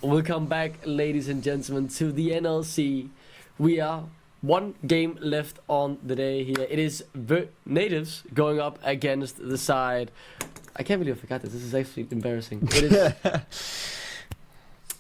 Welcome back, ladies and gentlemen, to the NLC. We are one game left on the day here. It is Nativz going up against the side. I can't believe I forgot this. This is actually embarrassing. It is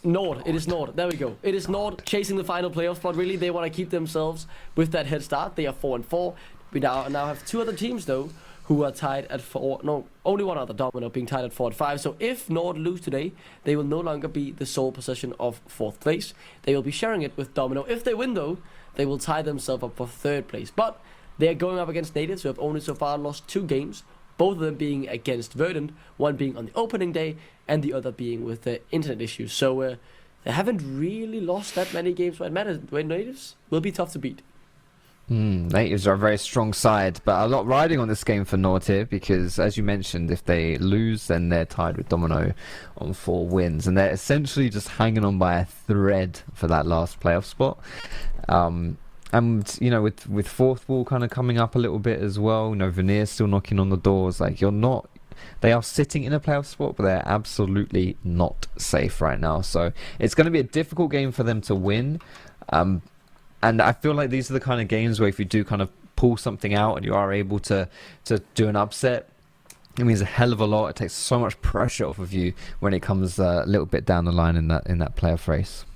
Nord. It is Nord. There we go. It is Nord chasing the final playoff spot. Really, they want to keep themselves with that head start. They are 4-4. We now have two other teams though who are tied at 4. No, only one other, Domino, being tied at 4-5. So if Nord lose today, they will no longer be the sole possession of 4th place. They will be sharing it with Domino. If they win though, they will tie themselves up for 3rd place. But they are going up against Nativz, who have only so far lost 2 games. Both of them being against Verdant, one being on the opening day and the other being with the internet issues. So they haven't really lost that many games where it matters. When Nativz will be tough to beat. Nativz are a very strong side, but a lot riding on this game for Nord here because, as you mentioned, if they lose, then they're tied with Domino on 4 wins, and they're essentially just hanging on by a thread for that last playoff spot. And you know, with fourth wall kind of coming up a little bit as well, you know, Veneer's still knocking on the doors. Like, they are sitting in a playoff spot, but they're absolutely not safe right now. So it's going to be a difficult game for them to win. And I feel like these are the kind of games where if you do kind of pull something out and you are able to do an upset, it means a hell of a lot. It takes so much pressure off of you when it comes a little bit down the line in that playoff race.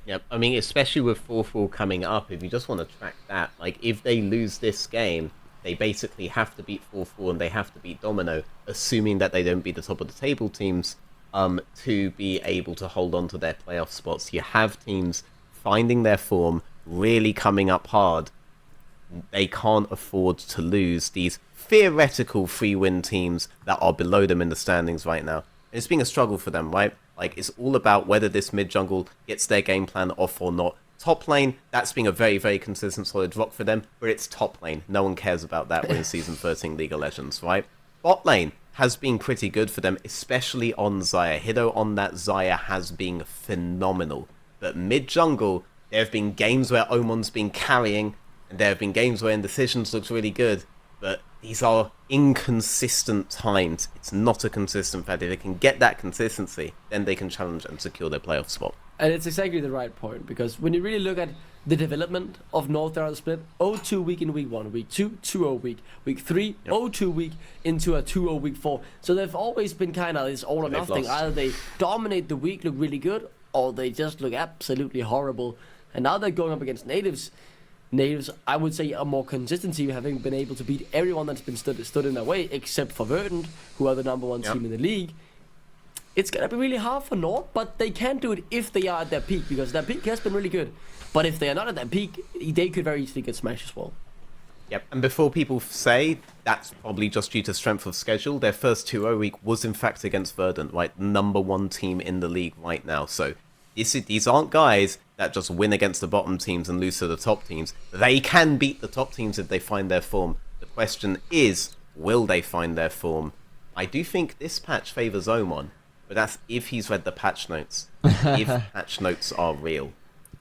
Yep, I mean, especially with 4-4 coming up, if you just want to track that, like, if they lose this game, they basically have to beat 4-4 and they have to beat Domino, assuming that they don't beat the top of the table teams, to be able to hold on to their playoff spots. You have teams finding their form, really coming up hard. They can't afford to lose these theoretical 3-win teams that are below them in the standings right now. It's been a struggle for them, right? Like, it's all about whether this mid-jungle gets their game plan off or not. Top lane, that's been a very, very consistent, solid rock for them, but it's top lane. No one cares about that when Season 13 League of Legends, right? Bot lane has been pretty good for them, especially on Xayah. Hiddo on that Xayah has been phenomenal. But mid-jungle, there have been games where Omon's been carrying, and there have been games where Indecisions looks really good, but these are inconsistent times. It's not a consistent fact. If they can get that consistency, then they can challenge and secure their playoff spot. And it's exactly the right point, because when you really look at the development of North throughout the split, 0-2 week in week 1, week 2, 2-0 week, week 3, 0-2 week into a 2-0 week 4. So they've always been kind of this all or nothing. Either they dominate the week, look really good, or they just look absolutely horrible. And now they're going up against Nativz. Nativz, I would say, are more consistency, having been able to beat everyone that's been stood in their way, except for Verdant, who are the #1 team in the league. It's going to be really hard for Nord, but they can do it if they are at their peak, because their peak has been really good. But if they are not at their peak, they could very easily get smashed as well. Yep, and before people say that's probably just due to strength of schedule, their first 2-0 week was in fact against Verdant, right? #1 team in the league right now. So these aren't guys that just win against the bottom teams and lose to the top teams. They can beat the top teams if they find their form. The question is, will they find their form? I do think this patch favours Omon, but that's if he's read the patch notes. If patch notes are real.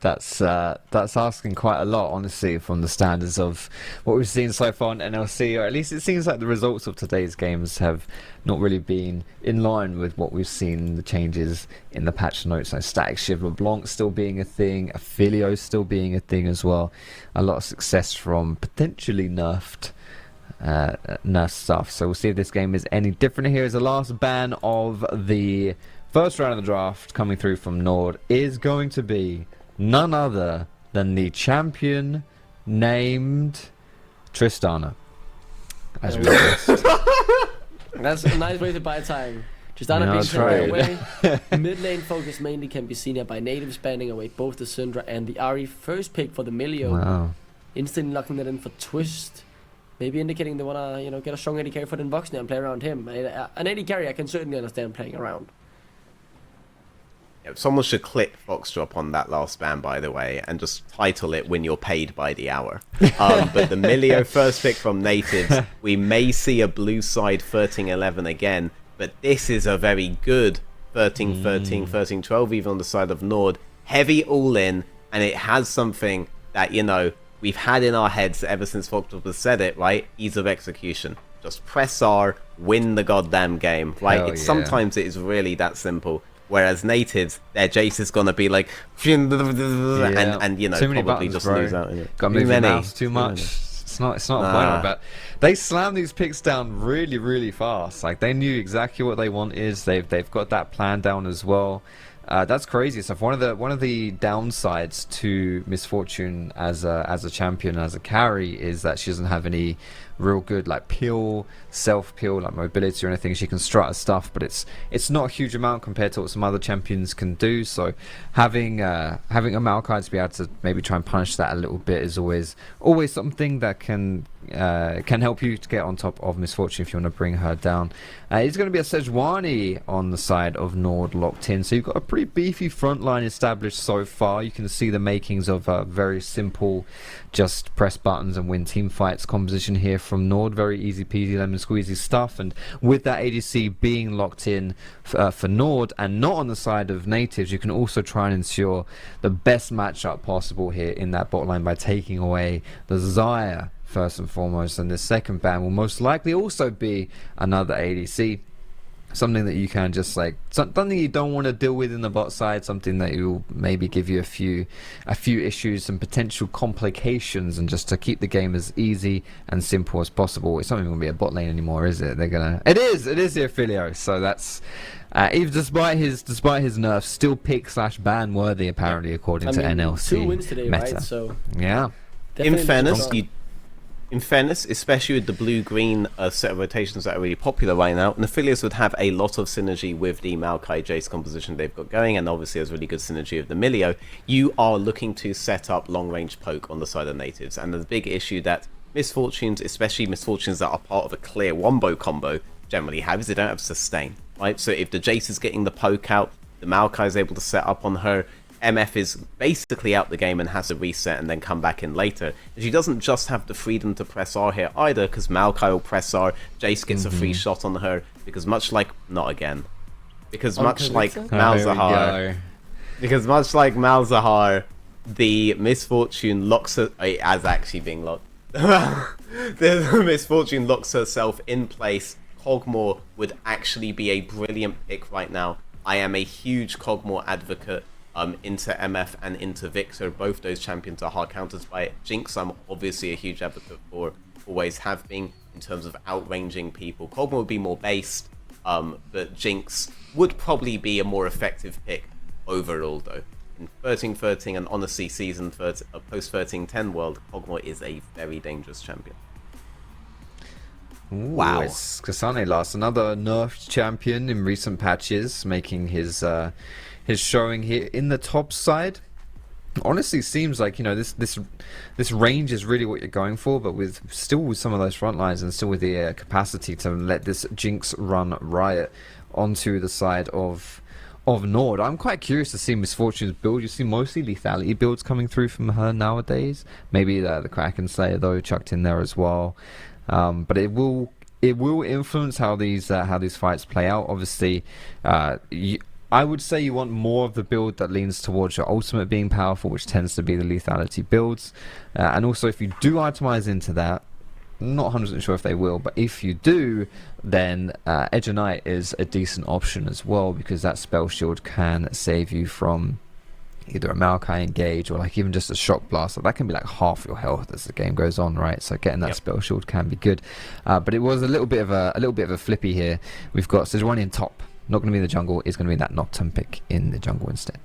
That's asking quite a lot, honestly, from the standards of what we've seen so far in NLC, or at least it seems like the results of today's games have not really been in line with what we've seen, the changes in the patch notes. So Static Shiv LeBlanc still being a thing, Affilio still being a thing as well. A lot of success from potentially nerfed stuff. So we'll see if this game is any different. Here is the last ban of the first round of the draft coming through from Nord. Is going to be none other than the champion named Tristana. As we list. That's a nice way to buy time. Tristana being taken away. Mid lane focus mainly can be seen here by Nativz banning away both the Syndra and the Ahri. First pick for the Milio. Wow. Instantly locking that in for Twist. Maybe indicating they want to, get a strong AD carry for the Vox now and play around him. An AD carry I can certainly understand playing around. Yeah, someone should click Fox Drop on that last ban, by the way, and just title it "When You're Paid by the Hour." But the Milio first pick from Nativz, we may see a blue side 13-11 again, but this is a very good 13-13, 13-12, even on the side of Nord. Heavy all-in, and it has something that, we've had in our heads ever since Fox Drop has said it, right? Ease of execution. Just press R, win the goddamn game, right? Sometimes it is really that simple. Whereas Nativz, their Jace is gonna be like, and probably buttons, just bro. lose out. Got to move your mouse too much. It's not a point, but they slam these picks down really, really fast. Like they knew exactly what they want is. They've got that plan down as well. That's crazy stuff. One of the downsides to Misfortune as a champion, as a carry, is that she doesn't have any real good self-peel, like mobility or anything. She can strut her stuff, but it's not a huge amount compared to what some other champions can do. So having a Maokai to be able to maybe try and punish that a little bit is always something that can help you to get on top of Misfortune if you want to bring her down. It's going to be a Sejuani on the side of Nord locked in. So you've got a pretty beefy front line established so far. You can see the makings of a very simple, just press buttons and win team fights composition here from Nord. Very easy peasy lemon squeezy stuff. And with that ADC being locked in for Nord and not on the side of Nativz, you can also try and ensure the best matchup possible here in that bot line by taking away the Xayah first and foremost, and the second ban will most likely also be another ADC, something that you can just something you don't want to deal with in the bot side, something that will maybe give you a few issues and potential complications, and just to keep the game as easy and simple as possible. It's not even going to be a bot lane anymore, is it? It is the Affilio, so that's even despite his nerfs, still pick / ban worthy apparently, according to NLC 2 wins today, meta. right? So yeah. In fairness, especially with the blue-green set of rotations that are really popular right now, Nativz would have a lot of synergy with the Maokai Jace composition they've got going, and obviously there's really good synergy with the Milio. You are looking to set up long-range poke on the side of Nativz, and the big issue that Misfortunes, especially Misfortunes that are part of a clear wombo combo, generally have is they don't have sustain, right? So if the Jace is getting the poke out, the Maokai is able to set up on her, MF is basically out the game and has to reset and then come back in later. And she doesn't just have the freedom to press R here either, because Maokai will press R, Jace gets a free shot on her, because much like Malzahar, the Misfortune locks her, as actually being locked, the Misfortune locks herself in place. Kog'Maw would actually be a brilliant pick right now. I am a huge Kog'Maw advocate. Into MF and into Victor, both those champions are hard counters by it. Jinx, I'm obviously a huge advocate for, always have been, in terms of outranging people. Kog'Maw would be more based, but Jinx would probably be a more effective pick overall, though. In 13-13 and honestly season post-13-10 world, Kog'Maw is a very dangerous champion. Wow. Kasane lost another nerfed champion in recent patches, making his showing here in the top side. Honestly, seems like this range is really what you're going for, but with some of those front lines and still with the capacity to let this Jinx run riot onto the side of Nord. I'm quite curious to see Misfortune's build. You see mostly lethality builds coming through from her nowadays. Maybe the Kraken Slayer though chucked in there as well. But it will influence how these fights play out. Obviously, I would say you want more of the build that leans towards your ultimate being powerful, which tends to be the lethality builds. And also, if you do itemize into that, not 100% sure if they will, but if you do, then Edge of Night is a decent option as well, because that spell shield can save you from either a Maokai engage or like even just a shock blast. So that can be like half your health as the game goes on, right? So getting that spell shield can be good. But it was a little bit of a flippy here. We've got Sejuani in top, not going to be in the jungle. Is going to be that Nocturne pick in the jungle instead.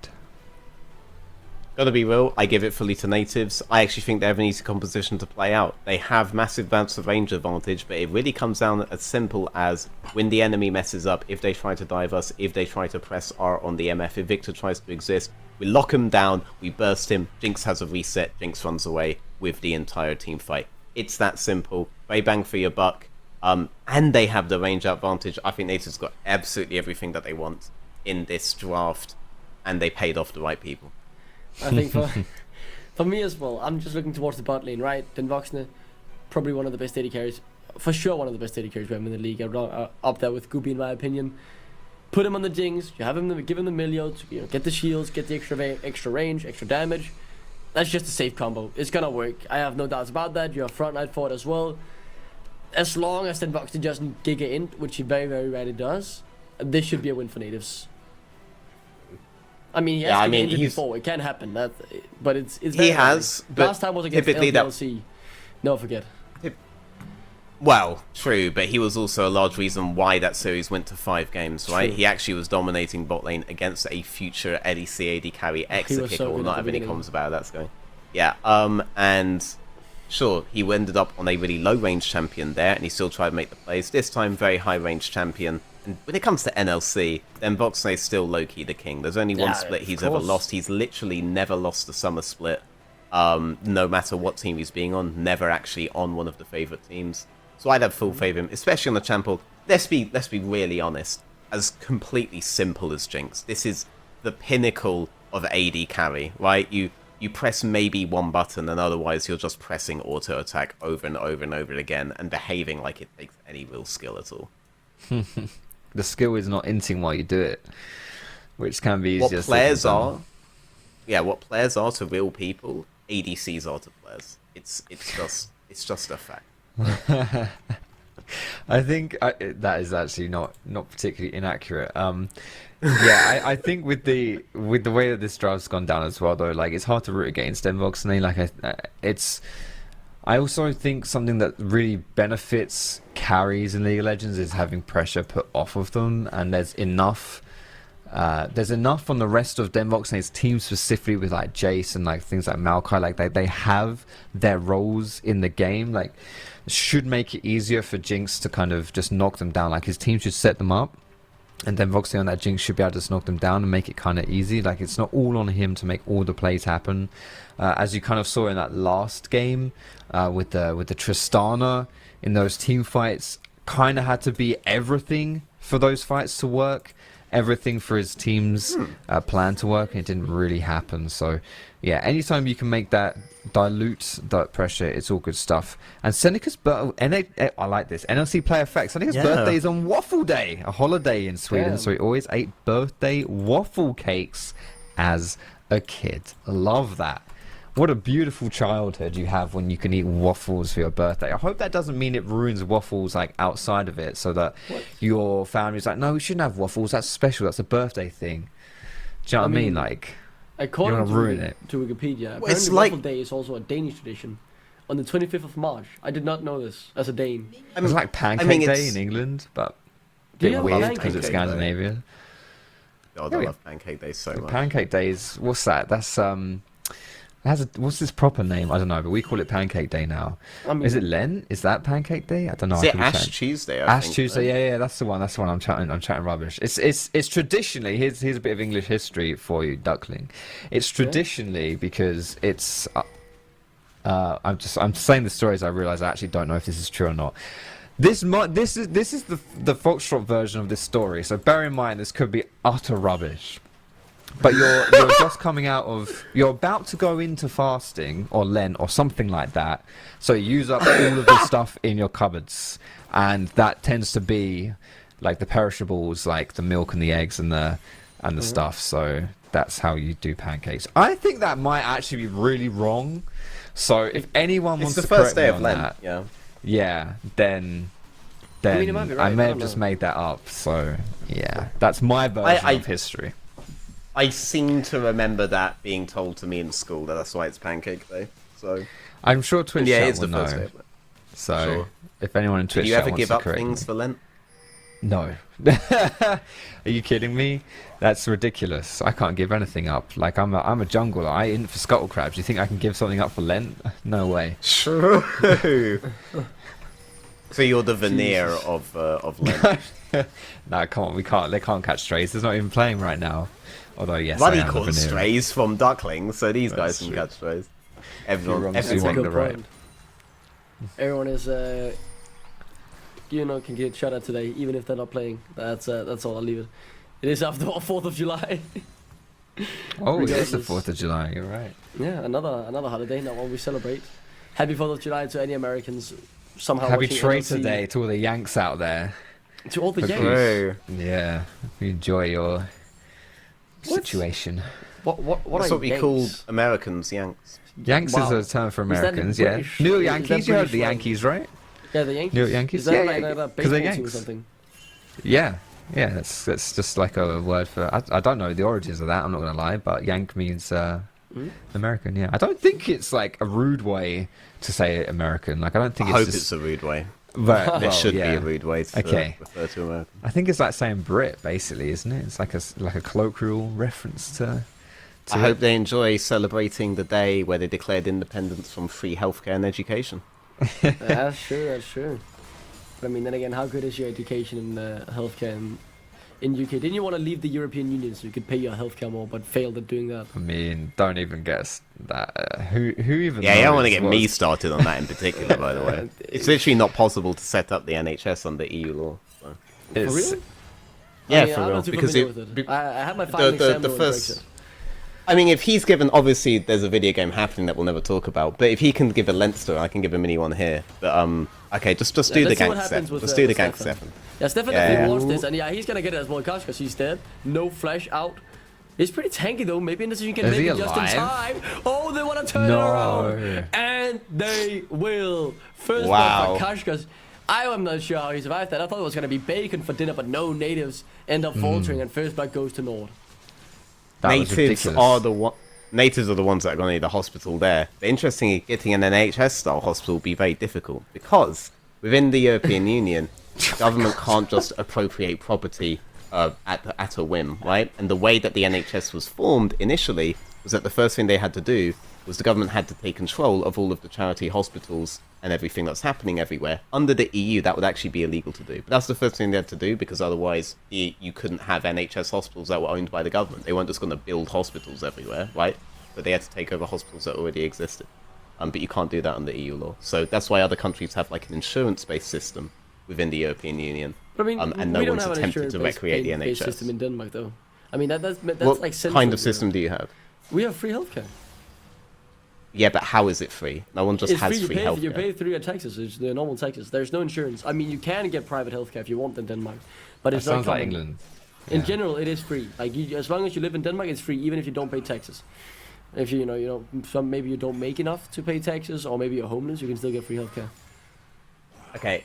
Gotta be real, I give it fully to Nativz. I actually think they have an easy composition to play out. They have massive amounts of range advantage, but it really comes down as simple as when the enemy messes up, if they try to dive us, if they try to press R on the MF, if Victor tries to exist, we lock him down, we burst him, Jinx has a reset, Jinx runs away with the entire team fight. It's that simple. Very bang for your buck. And they have the range advantage. I think Nativz got absolutely everything that they want in this draft, and they paid off the right people. I think for me as well, I'm just looking towards the bot lane, right? Den Voxne, probably one of the best AD carries. For sure one of the best AD carries we have in the league. Up there with Gubi in my opinion. Put him on the Jinx, you have him, give him the millions, get the shields, get the extra range, extra damage. That's just a safe combo. It's gonna work. I have no doubts about that. You have Front Knight for it as well. As long as Den Voxne doesn't Giga Int, which he very, very rarely does, this should be a win for Natives. I mean, he has to get before. It can happen. But it's very he has. But last time was against NLC. No, forget. Well, true, but he was also a large reason why that series went to 5 games, right? True. He actually was dominating bot lane against a future LEC AD carry Exekick. So will not have any comments about how that's going. Yeah, and sure, he ended up on a really low range champion there, and he still tried to make the plays. This time, very high range champion. And when it comes to NLC, then Voxne is still low-key the king. There's only one split he's ever lost. He's literally never lost the summer split. No matter what team he's being on, never actually on one of the favourite teams. So I'd have full faith in him, especially on the Champion. Let's be really honest. As completely simple as Jinx, this is the pinnacle of AD carry, right? You press maybe one button, and otherwise you're just pressing auto attack over and over and over again, and behaving like it takes any real skill at all. The skill is not inting while you do it, which can be easier. What players are to real people, ADCs are to players. It's just a fact. I think that is actually not particularly inaccurate. Yeah, I think with the way that this draft's gone down as well, though, like it's hard to root against Den Voxne. Like I also think something that really benefits carries in League of Legends is having pressure put off of them, and there's enough on the rest of Den Voxne's team, specifically with like Jace and like things like Maokai, like they have their roles in the game, like should make it easier for Jinx to kind of just knock them down. Like his team should set them up, and then Voxne on that Jinx should be able to just knock them down and make it kind of easy. Like it's not all on him to make all the plays happen, as you kind of saw in that last game with the Tristana in those team fights. Kind of had to be everything for those fights to work, everything for his team's plan to work, and it didn't really happen. So yeah, anytime you can make that dilute that pressure, it's all good stuff. And Seneca's I like this NLC player effect. Seneca's birthday is on Waffle Day, a holiday in Sweden, so he always ate birthday waffle cakes as a kid. Love that. What a beautiful childhood you have when you can eat waffles for your birthday. I hope that doesn't mean it ruins waffles like outside of it, so that your family's like, no, we shouldn't have waffles. That's special. That's a birthday thing. Do you know what I mean? Like, according to Wikipedia, apparently Waffle Day is also a Danish tradition. On the 25th of March. I did not know this as a Dane. It's like Pancake Day in England, but a bit weird because it's Scandinavia. God, I love Pancake Day so much. Pancake Day is, what's that? That's what's this proper name? I don't know, but we call it Pancake Day now. I mean, is it Lent? Is that Pancake Day? I don't know. Is it Ash Tuesday? Ash Tuesday. Yeah, that's the one. That's the one. I'm chatting rubbish. It's traditionally. Here's a bit of English history for you, Duckling. It's traditionally because it's. I'm saying the stories. I realise I actually don't know if this is true or not. This is the Foxtrot version of this story. So bear in mind this could be utter rubbish. But you're just coming out of, you're about to go into fasting or Lent or something like that, so you use up all of the stuff in your cupboards, and that tends to be like the perishables, like the milk and the eggs and the and the stuff. So that's how you do pancakes. I think that might actually be really wrong. So if anyone wants It's to the first correct me day of on Lent. that, Yeah. then I mean, it might be right, I may I have don't just know. made that up. So yeah, that's my version I- of history. I seem to remember that being told to me in school that that's why it's Pancake Day. So I'm sure Twitch yeah, chat it's will the first day know. of Lent. So Sure. if anyone in Did Twitch you chat ever wants give to up correct things me, for Lent? no. Are you kidding me? That's ridiculous. I can't give anything up. Like I'm a jungler. I in for scuttle crabs. You think I can give something up for Lent? No way. True. So you're the veneer of Lent. No, come on. We can't. They can't catch strays. They're not even playing right now. Although yes, Buddy I am the caught veneer. strays from ducklings, so these guys That's can true. catch strays. You're Everyone, wrong. That's a everyone. the good right. point. Everyone is, can get shot at today, even if they're not playing. That's all. I'll leave it. It is after all 4th of July. Oh, it is the Regardless. 4th of July. You're right. Yeah, another holiday. Not one we celebrate. Happy 4th of July to any Americans somehow. Happy watching Traitor NLC. Day to all the Yanks out there. To all the Hope Yanks. you- Yeah, enjoy your situation. What That's are what we Yanks? call Americans, Yanks. Yanks Wow. is a term for Is that in Americans, yeah. British? New York Is that Yankees, you heard British the slang? Yankees, right? Yeah, the Yankees. New York Yankees? Is that Yeah, like yeah, a 'cause baseball they're team or Yanks. something? Yeah, that's just like a word for. I don't know the origins of that. I'm not gonna lie, but Yank means American. Yeah, I don't think it's like a rude way to say American. Like I don't I think hope it's it's just. a rude way. But, There well, should yeah. be a rude way to Okay. refer to American. I think it's like saying Brit, basically, isn't it? It's like a colloquial reference to. I hope they enjoy celebrating the day where they declared independence from free healthcare and education. That's true. That's true. But I mean, then again, how good is your education in healthcare in UK? Didn't you want to leave the European Union so you could pay your healthcare more, but failed at doing that? I mean, don't even guess that. Who even? Yeah, you don't want to knows get me what's- started on that in particular, by the way. It's literally not possible to set up the NHS under EU law. So. For It's- real? Yeah, I mean, for I'm real. not too Because familiar it, with be- it. I had my final exam the though in first. Brexit. I mean, if he's given, obviously, there's a video game happening that we'll never talk about. But if he can give a Lent story, I can give a mini one here. But okay, just do the let's see what Gank happens Stefan. with, Just do the with Gank Stefan. Stefan. Yeah, Stefan Yeah, definitely yeah. wants this, and yeah, he's gonna get it as well because he's dead. No flash out. He's pretty tanky though. Maybe in this you can Is make he it just in alive? time. Oh, they want to turn No. it around, and they will. First Wow. one for Kashkas. I am not sure how he survived that. I thought it was gonna be bacon for dinner, but no. Natives end up faltering, and first blood goes to Nord. That was Natives ridiculous. are the one. Natives are the ones that are going to need a hospital there. But interestingly, getting an NHS-style hospital will be very difficult because within the European Union, the government can't just appropriate property at a whim, right? And the way that the NHS was formed initially was that the first thing they had to do was the government had to take control of all of the charity hospitals and everything that's happening everywhere. Under the EU, that would actually be illegal to do. But that's the first thing they had to do because otherwise you couldn't have NHS hospitals that were owned by the government. They weren't just going to build hospitals everywhere, right? But they had to take over hospitals that already existed. But you can't do that under EU law. So that's why other countries have like an insurance-based system within the European Union. But I mean, And no we don't one's have an attempted to insurance-based recreate the based NHS. system in Denmark, though. I mean, that's What like central kind of Europe. system do you have? We have free healthcare. Yeah, but how is it free? No one just It's has free. free You pay, healthcare. you pay through your taxes. It's the normal taxes. There's no insurance. I mean, you can get private healthcare if you want in Denmark, but That it's not sounds like common. England. In Yeah. general, it is free. Like as long as you live in Denmark, it's free, even if you don't pay taxes. If maybe you don't make enough to pay taxes, or maybe you're homeless, you can still get free healthcare. Okay.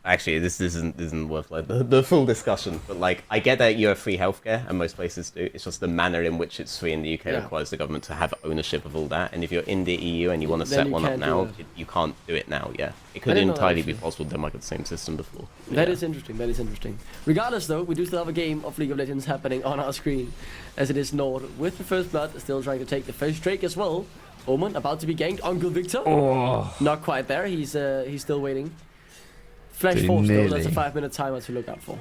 Actually, this isn't worth like the full discussion, but like I get that you have free healthcare, and most places do. It's just the manner in which it's free in the UK Yeah. requires the government to have ownership of all that. And if you're in the EU and you want to Then set you one up can't do now, that. you can't do it now. Yeah, it I could didn't know that, entirely be actually. possible. Denmark had the same system before. That Yeah. is interesting. That is interesting. Regardless, though, we do still have a game of League of Legends happening on our screen, as it is Nord with the first blood, still trying to take the first Drake as well. Omen about to be ganked. Uncle Victor, Oh, not quite there. He's still waiting. Flash Dude, force though. nearly. That's a 5-minute timer to look out for.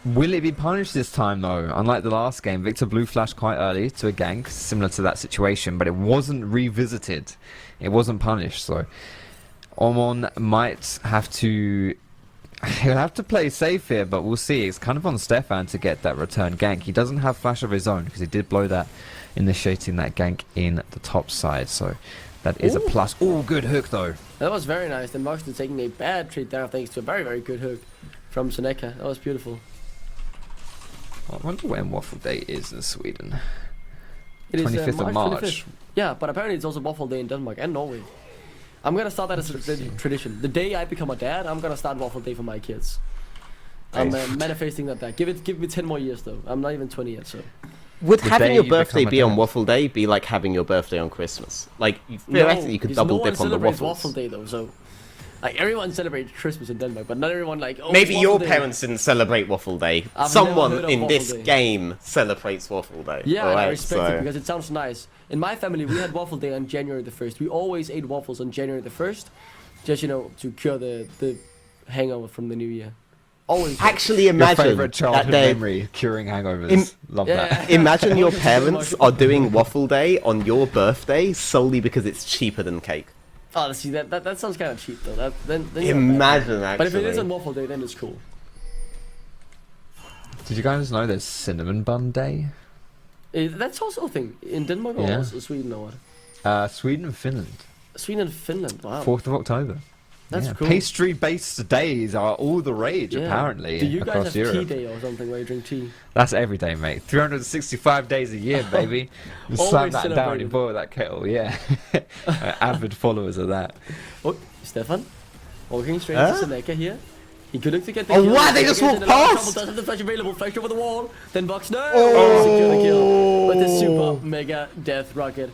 will it be punished this time though? Unlike the last game, Victor blue flashed quite early to a gank, similar to that situation, but it wasn't revisited. It wasn't punished, so Omon might have to. He'll have to play safe here, but we'll see. It's kind of on Stefan to get that return gank. He doesn't have flash of his own because he did blow that, initiating that gank in the top side. So that is a Ooh. plus. Oh, good hook though. That was very nice. Then Moxley taking a bad trade there thanks to a very, very good hook from Seneca. That was beautiful. I wonder when Waffle Day is in Sweden. It is 25th of March. 25th. Yeah, but apparently it's also Waffle Day in Denmark and Norway. I'm gonna start that as a tradition. The day I become a dad, I'm gonna start Waffle Day for my kids. I'm manifesting that. Give me 10 more years though. I'm not even 20 yet, so. Would The having day your you birthday become a be on dad. Waffle Day be like having your birthday on Christmas? Like, theoretically, you could because double no one dip on the celebrates waffles. Waffle Day though, so. Like, everyone celebrates Christmas in Denmark, but not everyone like, oh, Maybe it's your Waffle Day. parents didn't celebrate Waffle Day. I've never Someone heard of in Waffle this Day. game celebrates Waffle Day. Yeah, and I alright, respect it so- because it sounds nice. In my family, we had Waffle Day on January the 1st. We always ate waffles on January the 1st, just, to cure the hangover from the new year. Always. Actually, Your imagine favourite that childhood day. memory, curing hangovers. Love Yeah. that. Imagine your Too parents much. are doing Waffle Day on your birthday solely because it's cheaper than cake. Oh, see, that sounds kind of cheap though. Then you're bad. Imagine, actually. But if it is on Waffle Day, then it's cool. Did you guys know there's Cinnamon Bun Day? That's also a thing in Denmark or Yeah. also Sweden or what? Sweden and Finland. Sweden and Finland. Wow. 4th of October. That's cool. Pastry-based days are all the rage, Yeah. apparently, Do you guys across have Europe. tea day or something where you drink tea? That's every day, mate. 365 days a year, baby. You Always slam that down, you celebrating. boil that kettle, yeah. Avid followers of that. Oh, Stefan, walking straight Huh? to Seneca here. He could look to get the Oh, kill. wow, they Seneca's just in walked a lot of trouble, past! doesn't have the flash available. Flash over the wall. Then Box no. Oh. Secure the kill with the super mega death rocket.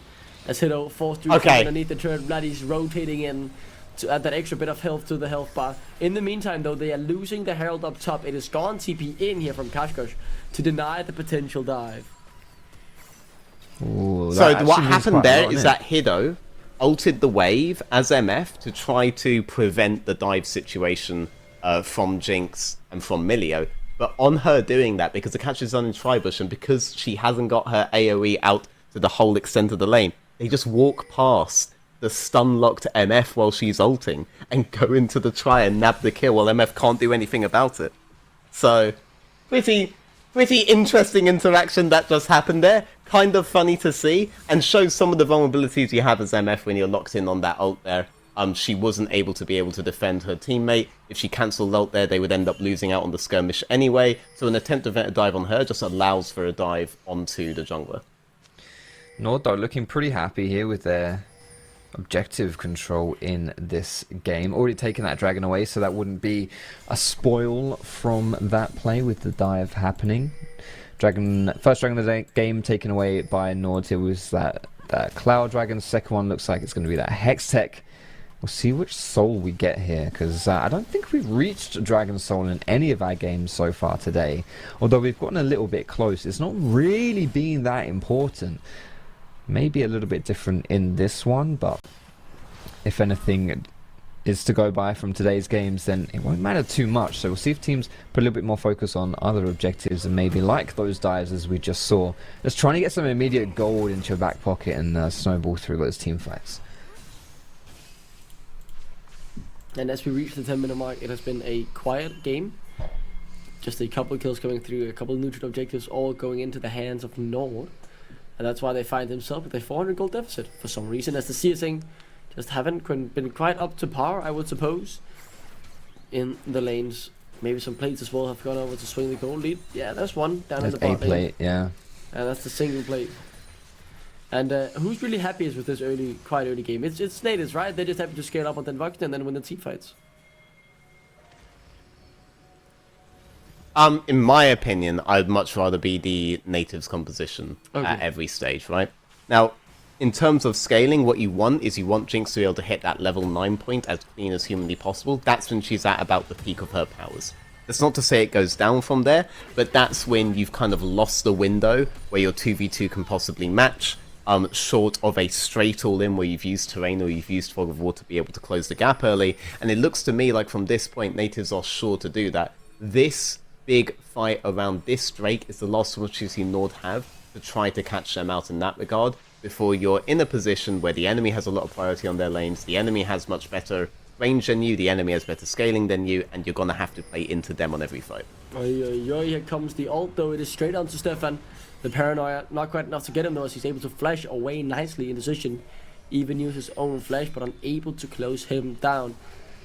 As Hiddo forced to Okay. underneath the turret. Vladdy's rotating in to add that extra bit of health to the health bar. In the meantime, though, they are losing the Herald up top. It is gone TP in here from Kashkosh to deny the potential dive. Ooh, So that what actually means happened quite a there lot, is innit? that Hiddo ulted the wave as MF to try to prevent the dive situation from Jinx and from Milio. But on her doing that, because the catch is done in Tribush and because she hasn't got her AoE out to the whole extent of the lane, they just walk past the stun-locked MF while she's ulting and go into the try and nab the kill while MF can't do anything about it. So, pretty interesting interaction that just happened there. Kind of funny to see, and shows some of the vulnerabilities you have as MF when you're locked in on that ult there. She wasn't able to defend her teammate. If she cancelled ult there, they would end up losing out on the skirmish anyway. So an attempt to vent a dive on her just allows for a dive onto the jungler. Nord, though, looking pretty happy here with their objective control in this game. Already taken that dragon away, so that wouldn't be a spoil from that play with the dive happening. First dragon of the game taken away by Nord. It was that cloud dragon. Second one looks like it's going to be that Hextech. We'll see which soul we get here, because I don't think we've reached Dragon Soul in any of our games so far today. Although we've gotten a little bit close, it's not really been that important. Maybe a little bit different in this one, but if anything is to go by from today's games, then it won't matter too much. So we'll see if teams put a little bit more focus on other objectives and maybe like those dives as we just saw. Just trying to get some immediate gold into your back pocket and snowball through those team fights. And as we reach the 10-minute mark, it has been a quiet game. Just a couple of kills coming through, a couple of neutral objectives all going into the hands of Nord. And that's why they find themselves with a 400 gold deficit. For some reason, as the CSing just haven't been quite up to par, I would suppose, in the lanes. Maybe some plates as well have gone over to swing the gold lead. Yeah, there's one down in There's the a bot lane. plate, yeah. And that's the single plate. And who's really happiest with this quite early game? It's Nativz, right? They're just happy to scale up on Denmark and then win the team fights. In my opinion, I'd much rather be the Nativz composition Okay. at every stage, right? Now, in terms of scaling, what you want is you want Jinx to be able to hit that level 9 point as clean as humanly possible. That's when she's at about the peak of her powers. That's not to say it goes down from there, but that's when you've kind of lost the window where your 2v2 can possibly match, short of a straight all-in where you've used terrain or you've used Fog of War to be able to close the gap early. And it looks to me like from this point, Nativz are sure to do that. This big fight around this Drake is the last opportunity Nord have to try to catch them out in that regard before you're in a position where the enemy has a lot of priority on their lanes, the enemy has much better range than you, the enemy has better scaling than you, and you're gonna have to play into them on every fight. Here comes the ult, though. It is straight onto Stefan. The paranoia, not quite enough to get him, though, as he's able to flash away nicely in position. Even use his own flash, but unable to close him down.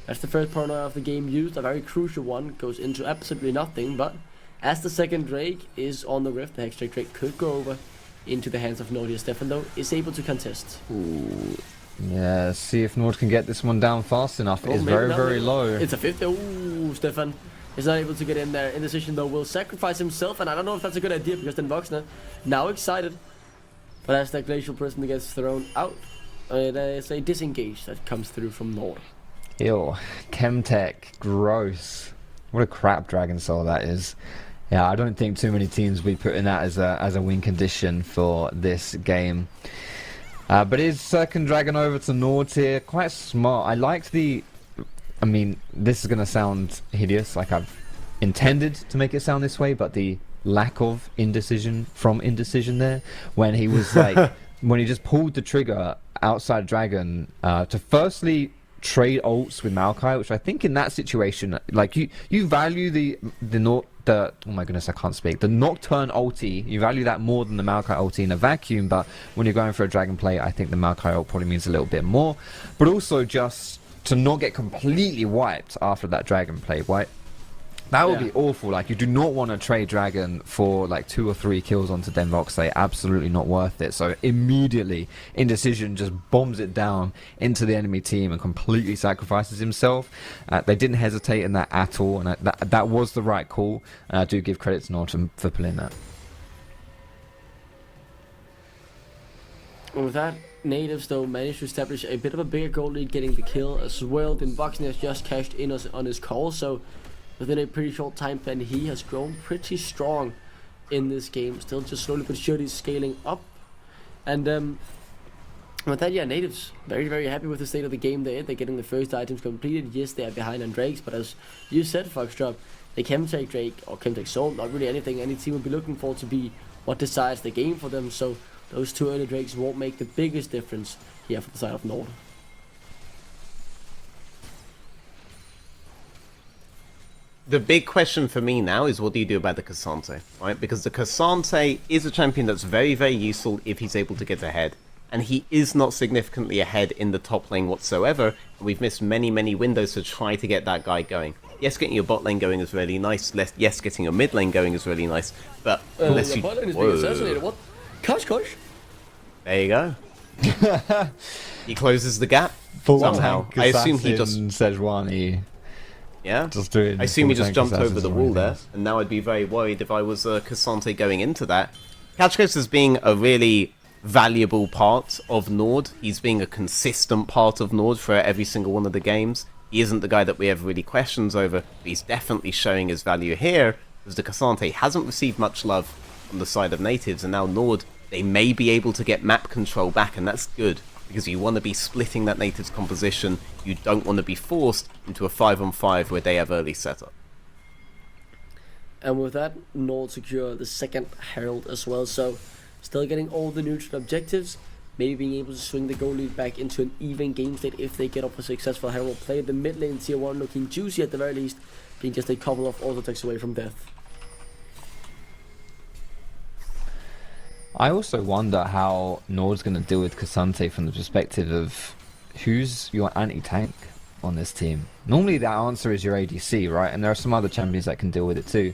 That's the first paranoia of the game used, a very crucial one. Goes into absolutely nothing, but As the second Drake is on the rift, the Hextech Drake could go over into the hands of Nord here. Stefan, though, is able to contest. Ooh. Yeah, see if Nord can get this one down fast enough. It's maybe very, not, very maybe. low. It's a 50. Ooh, Stefan is not able to get in there. Indecision, though, will sacrifice himself, and I don't know if that's a good idea, because then Voxner, now excited, but as that Glacial Prism gets thrown out, there's a disengage that comes through from Nord. Ew. Chemtech. Gross. What a crap Dragon Soul that is. Yeah, I don't think too many teams will be putting that as a win condition for this game. But is second Dragon over to Nord here? Quite smart. I liked the... I mean, this is going to sound hideous, like I've intended to make it sound this way, but the lack of indecision from Indecision there, when he was like... when he just pulled the trigger outside Dragon to firstly trade ults with Maokai, which I think in that situation, like you value the oh my goodness, I can't speak. The Nocturne ulti, you value that more than the Maokai ulti in a vacuum, but when you're going for a Dragon play, I think the Maokai ult probably means a little bit more. But also just to not get completely wiped after that Dragon play, right? That would be awful. Like, you do not want to trade Dragon for like 2 or 3 kills onto Denvox. They're absolutely not worth it. So immediately, Indecision just bombs it down into the enemy team and completely sacrifices himself. They didn't hesitate in that at all, and that was the right call. And I do give credit to Norton for pulling that. And with that, Nativz, though, managed to establish a bit of a bigger goal lead, getting the kill as well. Then Voxner has just cashed in on his call, so within a pretty short time span, he has grown pretty strong in this game. Still just slowly but surely scaling up. And with that, yeah, Nativz very, very happy with the state of the game there. They're getting the first items completed. Yes, they are behind on Drakes, but as you said, Foxtrot, they can take Drake or can take Soul. Not really anything any team will be looking for to be what decides the game for them. So those 2 early Drakes won't make the biggest difference here for the side of Nord. The big question for me now is, what do you do about the Cassante, right? Because the Cassante is a champion that's very, very useful if he's able to get ahead. And he is not significantly ahead in the top lane whatsoever. And we've missed many, many windows to try to get that guy going. Yes, getting your bot lane going is really nice. Yes, getting your mid lane going is really nice. But unless your bot lane is being assassinated. What? Kosh. There you go. He closes the gap For somehow. I assume he just... Sejuani. Yeah, just doing. I assume he just jumped over the wall there, and now I'd be very worried if I was Cassante going into that. Catchcoast is being a really valuable part of Nord. He's being a consistent part of Nord for every single one of the games. He isn't the guy that we have really questions over, but he's definitely showing his value here, because the Cassante hasn't received much love on the side of Nativz, and now Nord, they may be able to get map control back, and that's good. Because you want to be splitting that Nativz composition, you don't want to be forced into a 5-on-5 where they have early setup. And with that, Nord secure the second Herald as well, so still getting all the neutral objectives, maybe being able to swing the goal lead back into an even game state if they get off a successful Herald play. The mid lane tier 1 looking juicy at the very least, being just a couple of auto attacks away from death. I also wonder how Nord's going to deal with Cassante from the perspective of who's your anti-tank on this team. Normally that answer is your ADC, right? And there are some other champions that can deal with it too.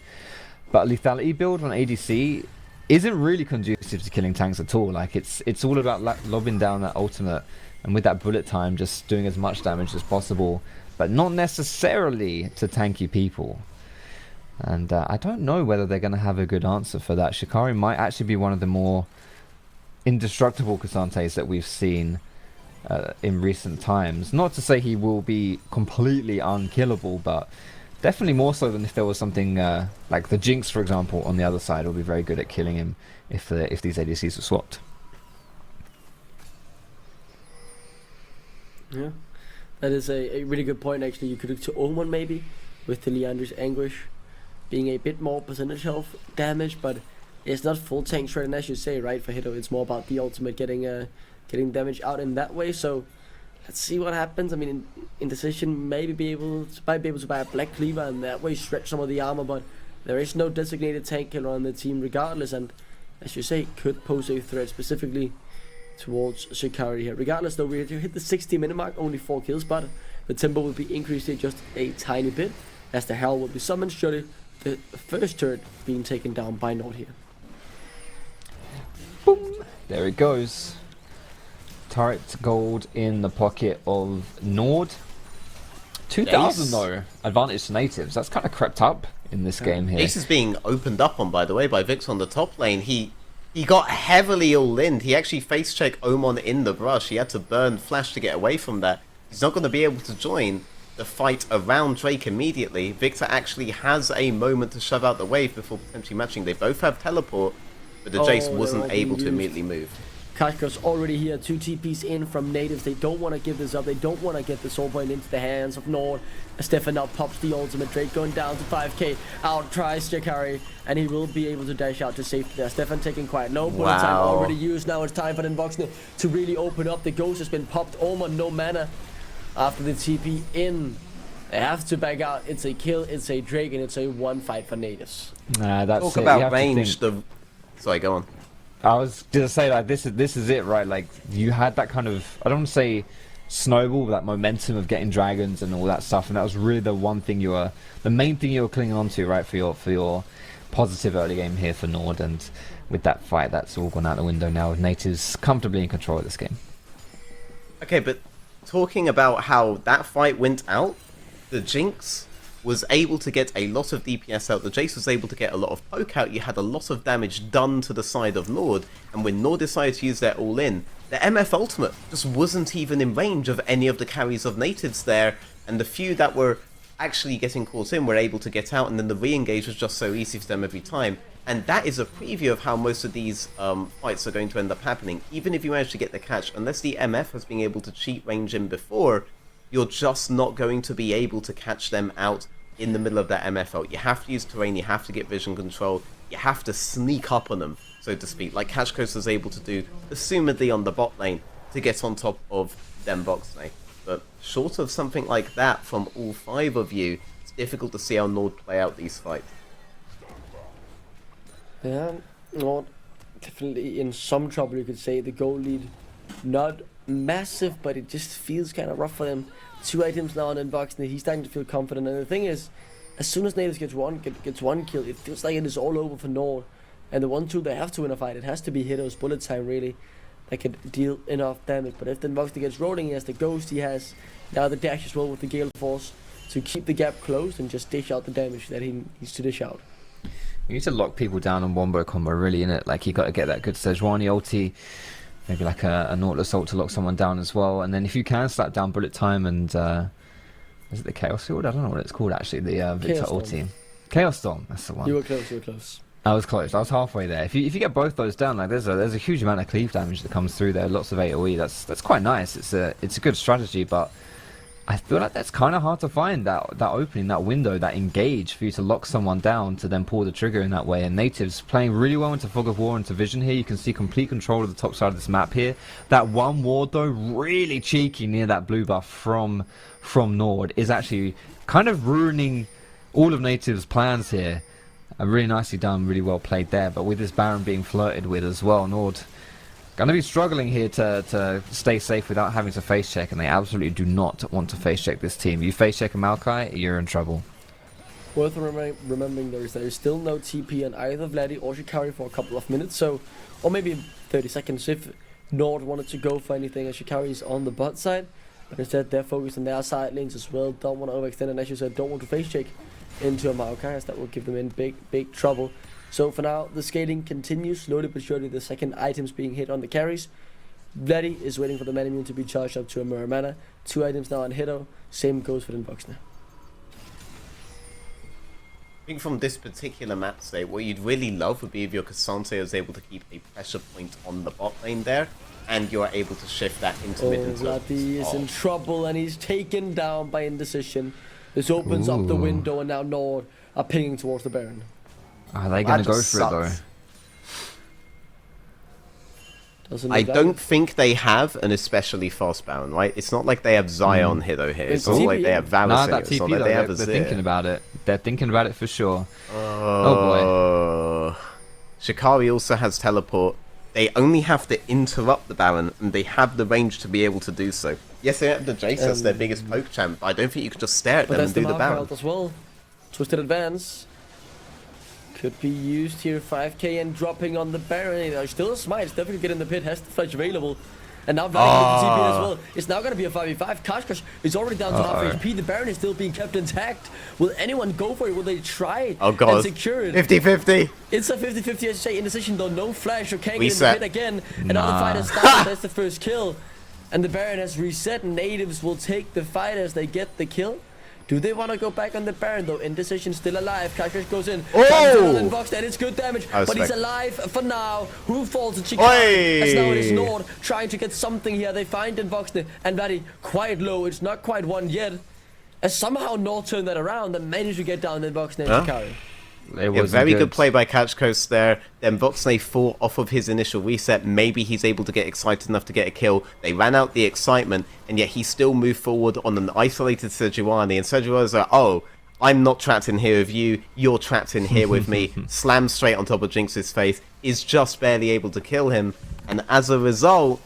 But a lethality build on ADC isn't really conducive to killing tanks at all. Like, it's all about lobbing down that ultimate, and with that bullet time, just doing as much damage as possible, but not necessarily to tanky people. And I don't know whether they're going to have a good answer for that. Shikari might actually be one of the more indestructible Cassantes that we've seen in recent times. Not to say he will be completely unkillable, but definitely more so than if there was something like the Jinx, for example, on the other side. Will be very good at killing him if these ADCs are swapped. Yeah, that is a really good point actually. You could look to Omen maybe, with the Leander's Anguish being a bit more percentage health damage, but it's not full tank shred, and as you say, right, for Hito, it's more about the ultimate getting damage out in that way. So let's see what happens. I mean, Indecision might be able to buy a Black Cleaver and that way stretch some of the armor, but there is no designated tank killer on the team regardless, and as you say, could pose a threat specifically towards Shikari here. Regardless though, we hit the 60-minute mark, only 4 kills, but the tempo will be increased here just a tiny bit, as the Herald will be summoned surely the first turret being taken down by Nord here. Boom! There it goes. Turret gold in the pocket of Nord. 2,000 though, advantage to Nativz. That's kind of crept up in this game here. Ace is being opened up on, by the way, by Vix on the top lane. He got heavily all-in. He actually face-checked Omon in the brush. He had to burn Flash to get away from that. He's not going to be able to join the fight around Drake immediately. Victor actually has a moment to shove out the wave before potentially matching. They both have teleport, but the Jace wasn't able to immediately move. Kashka's already here, 2 TPs in from Nativz. They don't want to give this up. They don't want to get the soul point into the hands of Nord. Stefan now pops the ultimate. Drake going down to 5k. Out tries Jakari, and he will be able to dash out to safety there. Stefan taking quite low. Bullet time already used. Now it's time for Invoxner to really open up. The ghost has been popped. Omen, no mana after the TP in. They have to back out. It's a kill, it's a Drake, and it's a one fight for Nativz. Nah, that's Talk it. about range. Sorry, go on. I was gonna say, like, this is it, right? Like, you had that kind of, I don't want to say snowball, but that momentum of getting dragons and all that stuff, and that was really the main thing you were clinging on to, right, for your positive early game here for Nord. And with that fight, that's all gone out the window now, with Nativz comfortably in control of this game. Okay, but talking about how that fight went out, the Jinx was able to get a lot of DPS out, the Jace was able to get a lot of poke out, you had a lot of damage done to the side of Nord, and when Nord decided to use their all-in, the MF ultimate just wasn't even in range of any of the carries of Nativz there, and the few that were actually getting caught in were able to get out, and then the re-engage was just so easy for them every time. And that is a preview of how most of these fights are going to end up happening. Even if you manage to get the catch, unless the MF has been able to cheat range in before, you're just not going to be able to catch them out in the middle of that MF ult. You have to use terrain, you have to get vision control, you have to sneak up on them, so to speak, like Catch Coast was able to do, assumedly on the bot lane, to get on top of them box lane. But short of something like that from all 5 of you, it's difficult to see how Nord play out these fights. Yeah, Nord definitely in some trouble, you could say. The goal lead not massive, but it just feels kind of rough for them. 2 items now on Inbox, and he's starting to feel confident. And the thing is, as soon as Nativz gets one kill, it feels like it is all over for Nord. And the one tool they have to win a fight, it has to be Hitter's bullet time, really, that can deal enough damage. But if the Inbox gets rolling, he has the Ghost, he has now the dash as well with the Gale Force to keep the gap closed and just dish out the damage that he needs to dish out. You need to lock people down on wombo combo, really, innit? Like, you got to get that good Sejuani ulti, maybe like a Nautilus ult to lock someone down as well. And then if you can slap down bullet time and is it the Chaos Field? I don't know what it's called actually. The Victor ulti. Chaos Storm, that's the one. You were close, you were close. I was close. I was halfway there. If you get both those down, like there's a huge amount of cleave damage that comes through there. Lots of AOE. That's quite nice. It's a good strategy, but I feel like that's kind of hard to find, that opening, that window, that engage for you to lock someone down to then pull the trigger in that way. And Nativz playing really well into Fog of War, into Vision here. You can see complete control of the top side of this map here. That one ward though, really cheeky near that blue buff from Nord, is actually kind of ruining all of Nativ's plans here. Really nicely done, really well played there. But with this Baron being flirted with as well, Nord going to be struggling here to stay safe without having to face check, and they absolutely do not want to face check this team. You face check a Maokai, you're in trouble. Worth remembering there is still no TP on either Vladdy or Shikari for a couple of minutes, so, or maybe 30 seconds if Nord wanted to go for anything, and Shikari is on the bot side, but instead they're focused on their side lanes as well. Don't want to overextend, and as you said, don't want to face check into a Maokai, as that will give them in big trouble. So for now, the scaling continues, slowly but surely. The second items being hit on the carries. Vladdy is waiting for the Manimune to be charged up to a Mirror Mana. 2 items now on Hitto. Same goes for Invoxner. I think from this particular map state, what you'd really love would be if your Cassandra was able to keep a pressure point on the bot lane there, and you're able to shift that intermittent. Vladdy is in trouble, and he's taken down by Indecision. This opens up the window, and now Nord are pinging towards the Baron. Are they going to go for it though? I don't think they have an especially fast Baron, right? It's not like they have Zion Hitto here. It's not like they have Valor. Nah, that TP like though, they're thinking about it. They're thinking about it for sure. Oh boy. Shikari also has teleport. They only have to interrupt the Baron, and they have the range to be able to do so. Yes, they have the Jace, that's their biggest poke champ, but I don't think you could just stare at them and do the Baron. As well. Twisted Advance. Could be used here. 5k and dropping on the Baron. There's still a smite. It's definitely get in the pit. Has the flash available. And now Vladimir with the TP as well. It's now going to be a 5v5. Kashkash is already down to half HP. The Baron is still being kept intact. Will anyone go for it? Will they try it and secure it? 50-50. It's a 50-50 as you say. Indecision though. No flash or can't get in the pit again. Another fight has started. That's the first kill. And the Baron has reset. Nativz will take the fight as they get the kill. Do they want to go back on the Baron though? Indecision still alive. Kashkash goes in. And Vox, and it's good damage. But he's alive for now. Who falls in Chicago? As now it is Nord trying to get something here. They find Invoxne and Vladdy quite low. It's not quite one yet. As somehow Nord turned that around and managed to get down Invoxne and Chicago. Very good play by Catchcoast there. Then Voxney fought off of his initial reset. Maybe he's able to get excited enough to get a kill. They ran out the excitement, and yet he still moved forward on an isolated Sejuani. And Sejuani's like, oh, I'm not trapped in here with you. You're trapped in here with me. Slams straight on top of Jinx's face. Is just barely able to kill him. And as a result,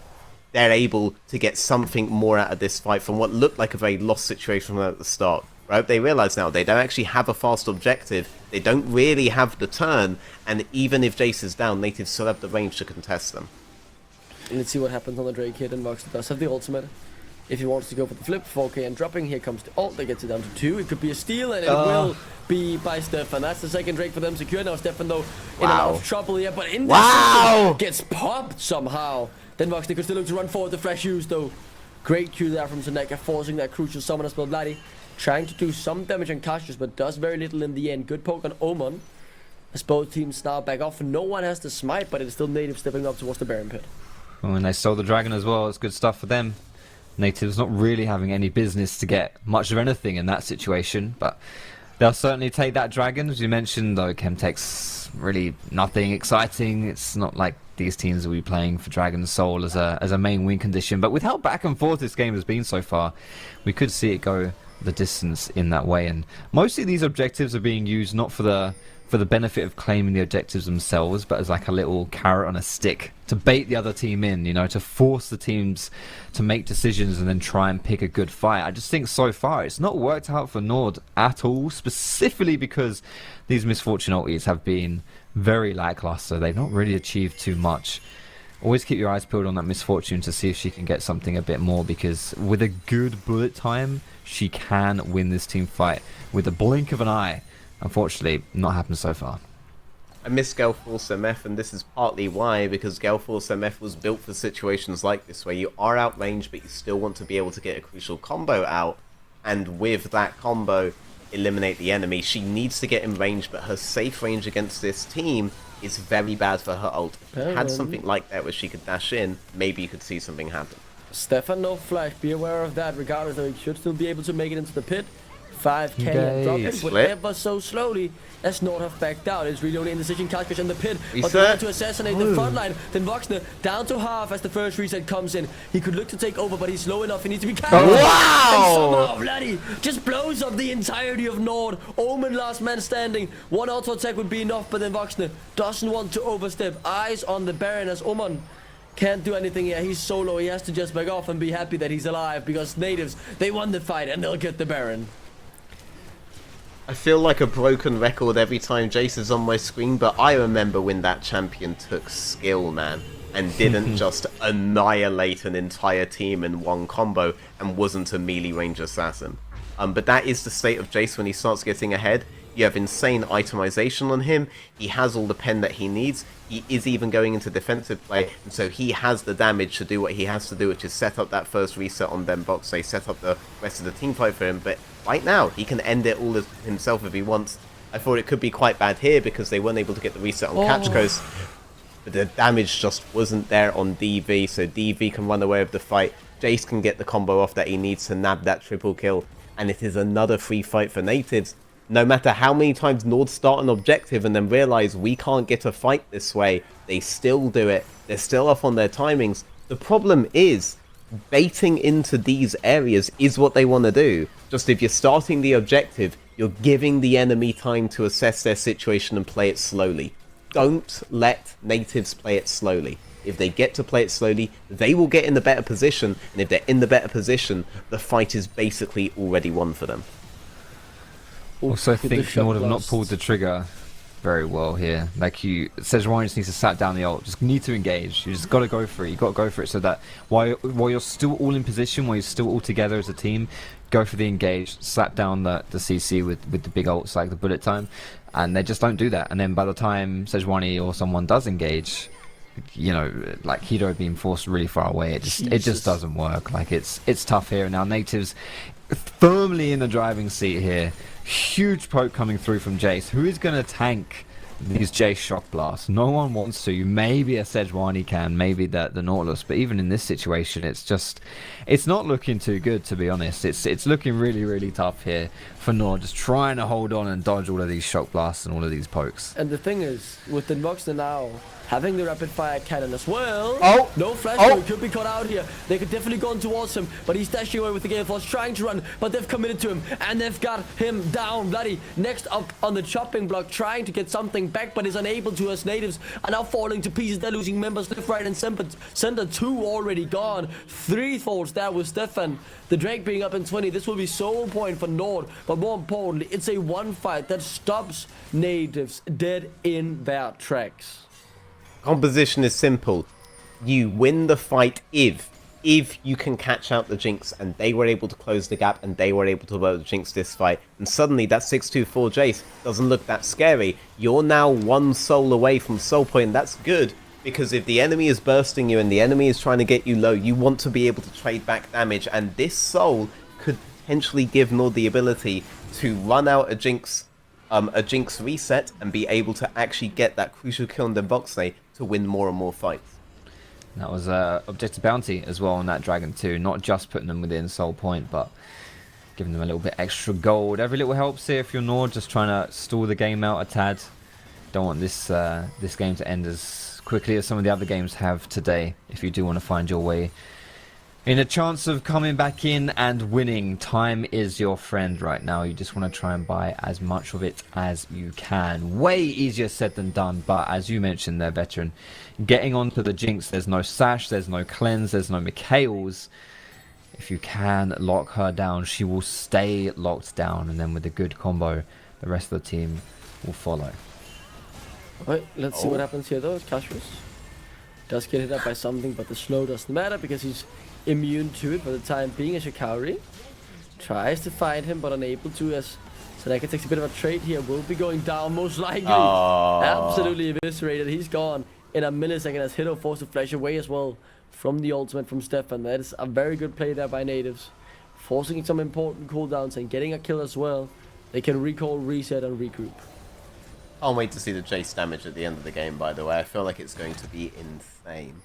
they're able to get something more out of this fight from what looked like a very lost situation at the start. Right? They realize now they don't actually have a fast objective. They don't really have the turn, and even if Jace is down, Nativz still have the range to contest them. Let's see what happens on the Drake here. Vox does have the ultimate. If he wants to go for the flip, 4k and dropping, here comes the ult. They get it down to 2. It could be a steal, and it will be by Stefan. That's the second Drake for them secured. Now Stefan, though, in a lot of trouble here, but in this gets popped somehow. Then Vox, they could still look to run forward. The flash used, though. Great Q there from Seneca, forcing that crucial summon as well. Vladdy trying to do some damage on Cassius, but does very little in the end. Good poke on Omen. As both teams now back off. No one has the smite, but it's still Nativz stepping up towards the Baron pit. Oh, and they stole the dragon as well. It's good stuff for them. Nativz not really having any business to get much of anything in that situation, but they'll certainly take that dragon. As you mentioned, though, Chemtech's really nothing exciting. It's not like these teams will be playing for Dragon's Soul as a main win condition. But with how back and forth this game has been so far, we could see it go the distance in that way. And mostly these objectives are being used not for the benefit of claiming the objectives themselves, but as like a little carrot on a stick to bait the other team in, you know, to force the teams to make decisions and then try and pick a good fight. I just think so far it's not worked out for Nord at all, specifically because these Misfortune ultis have been very lackluster. They've not really achieved too much. Always keep your eyes peeled on that Misfortune to see if she can get something a bit more, because with a good bullet time she can win this team fight with a blink of an eye. Unfortunately, not happened so far. I miss Galeforce MF, and this is partly why, because Galeforce MF was built for situations like this, where you are outrange, but you still want to be able to get a crucial combo out, and with that combo, eliminate the enemy. She needs to get in range, but her safe range against this team is very bad for her ult. If she had something like that where she could dash in, maybe you could see something happen. Stefan, no flash. Be aware of that. Regardless, though, he should still be able to make it into the pit. 5k and dropping, but ever so slowly as Nord have backed out. It's really only Indecision, Kashkash in the pit, but they want to assassinate the front line. Then Voxner down to half as the first reset comes in. He could look to take over, but he's low enough. He needs to be carried. And somehow Vladdy just blows up the entirety of Nord. Omen last man standing. One auto attack would be enough, but then Voxner doesn't want to overstep. Eyes on the Baron as Omen can't do anything here. He's solo. He has to just back off and be happy that he's alive, because Nativz, they won the fight and they'll get the Baron. I feel like a broken record every time Jace is on my screen, but I remember when that champion took skill, man, and didn't just annihilate an entire team in one combo and wasn't a melee range assassin. But that is the state of Jace when he starts getting ahead. You have insane itemization on him. He has all the pen that he needs. He is even going into defensive play, and so he has the damage to do what he has to do, which is set up that first reset on them box. They set up the rest of the team fight for him, but right now he can end it all himself if he wants. I thought it could be quite bad here because they weren't able to get the reset on Catch Coast, but the damage just wasn't there on DV, so DV can run away with the fight. Jace can get the combo off that he needs to nab that triple kill, and it is another free fight for Nativz. No matter how many times Nord start an objective and then realize we can't get a fight this way, they still do it. They're still off on their timings. The problem is, baiting into these areas is what they want to do. Just if you're starting the objective, you're giving the enemy time to assess their situation and play it slowly. Don't let Nativz play it slowly. If they get to play it slowly, they will get in the better position, and if they're in the better position, the fight is basically already won for them. Also, I think Nord have not pulled the trigger very well here. Like Sejuani just needs to sat down the ult. Just need to engage. You just got to go for it. You got to go for it so that while you're still all in position, while you're still all together as a team, go for the engage. Slap down the CC with the big ults like the bullet time, and they just don't do that. And then by the time Sejuani or someone does engage, you know, like Hero being forced really far away, it just doesn't work. Like it's tough here. Now Nativz firmly in the driving seat here. Huge poke coming through from Jace. Who is going to tank these Jace shock blasts? No one wants to. Maybe a Sejuani can, maybe the Nautilus, but even in this situation, it's not looking too good, to be honest. It's looking really, really tough here for Nord, just trying to hold on and dodge all of these shock blasts and all of these pokes. And the thing is, with the Voxner now having the rapid fire cannon as well. Oh! No flash, so he could be caught out here. They could definitely go on towards him, but he's dashing away with the Gale Force, trying to run, but they've committed to him, and they've got him down. Bloody next up on the chopping block, trying to get something back, but is unable to, as Nativz are now falling to pieces. They're losing members left, right, and center. 2 already gone. 3 falls there with Stefan. The Drake being up in 20. This will be sole point for Nord, but more importantly, it's a one fight that stops Nativz dead in their tracks. Composition is simple. You win the fight if you can catch out the Jinx, and they were able to close the gap, and they were able to blow the Jinx this fight, and suddenly that 624 Jace doesn't look that scary. You're now 1 soul away from soul point, and that's good, because if the enemy is bursting you and the enemy is trying to get you low, you want to be able to trade back damage, and this soul could potentially give Nord the ability to run out a Jinx reset and be able to actually get that crucial kill on the Voxley to win more and more fights. That was objective bounty as well on that Dragon too, not just putting them within soul point, but giving them a little bit extra gold. Every little helps here if you're Nord, just trying to stall the game out a tad. Don't want this this game to end as quickly as some of the other games have today, if you do want to find your way in a chance of coming back in and winning. Time is your friend right now. You just want to try and buy as much of it as you can. Way easier said than done, but as you mentioned there, Veteran, getting onto the Jinx, there's no Sash, there's no Cleanse, there's no Mikhails. If you can lock her down, she will stay locked down, and then with a good combo, the rest of the team will follow. Alright, let's see what happens here though. Cassius does get hit up by something, but the slow doesn't matter because he's immune to it for the time being. As Shikari tries to find him but unable to, as Seneca takes a bit of a trade here. Will be going down most likely. Absolutely eviscerated. He's gone in a millisecond as Hito forced to flash away as well from the ultimate from Stefan. That is a very good play there by Nativz, forcing some important cooldowns and getting a kill as well. They can recall, reset, and regroup. Can't wait to see the Jace damage at the end of the game, by the way. I feel like it's going to be insane.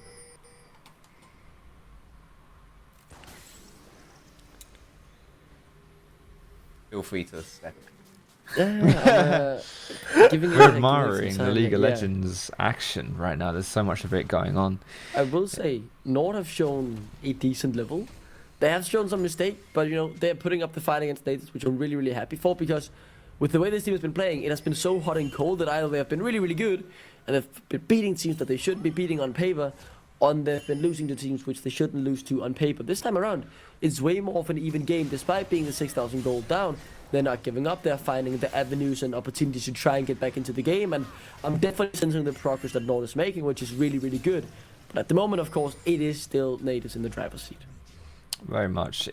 Feel free to step. Giving We're admiring the League of Legends action right now. There's so much of it going on. I will say, Nord have shown a decent level. They have shown some mistake, but you know, they're putting up the fight against Nativz, which I'm really, really happy for, because with the way this team has been playing, it has been so hot and cold that either they have been really, really good, and they've been beating teams that they shouldn't be beating on paper, or they've been losing to teams which they shouldn't lose to on paper. This time around, it's way more of an even game. Despite being the 6,000 gold down, they're not giving up. They're finding the avenues and opportunities to try and get back into the game, and I'm definitely sensing the progress that Nord is making, which is really, really good. But at the moment, of course, it is still Nativz in the driver's seat. Very much.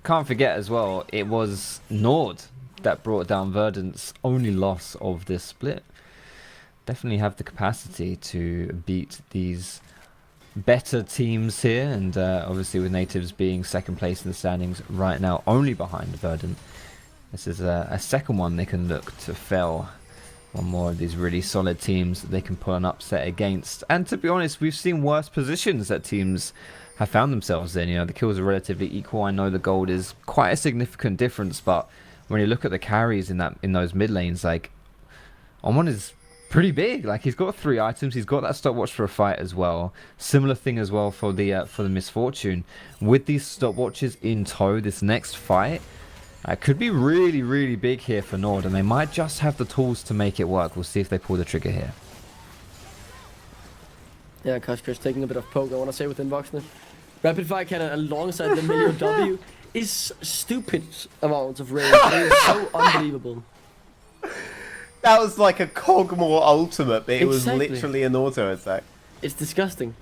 Can't forget as well, it was Nord that brought down Verdant's only loss of this split. Definitely have the capacity to beat these better teams here, and obviously with Nativz being second place in the standings right now, only behind Verdant. This is a second one they can look to fell. One more of these really solid teams that they can pull an upset against. And to be honest, we've seen worse positions that teams have found themselves in. You know, the kills are relatively equal. I know the gold is quite a significant difference, but when you look at the carries in those mid lanes, like Omon is pretty big. Like, he's got 3 items. He's got that stopwatch for a fight as well. Similar thing as well for the Misfortune. With these stopwatches in tow, this next fight could be really, really big here for Nord, and they might just have the tools to make it work. We'll see if they pull the trigger here. Yeah, Koshkir's taking a bit of poke, I want to say, within Voxner. Rapid fire cannon alongside the Milio W is stupid amounts of range. It is so unbelievable. That was like a Cogmore ultimate, but it was Exactly. literally an auto attack. It's disgusting.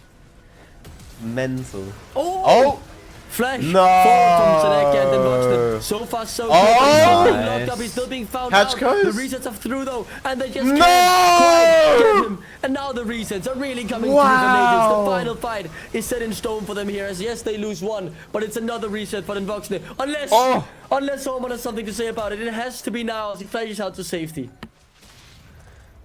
Mental. Oh! Flash No! forward from Sadek and then Buxton. So far, so good. Oh! He's still being Nice. locked up. He's still being found Catch out. coast. The resets are through though, and they just No! can't quite get him. And now the resets are really coming through for Natives. The Wow. final fight is set in stone for them here. As yes, they lose one, but it's another reset for Buxton. Unless someone has something to say about it, it has to be now as he flashes out to safety.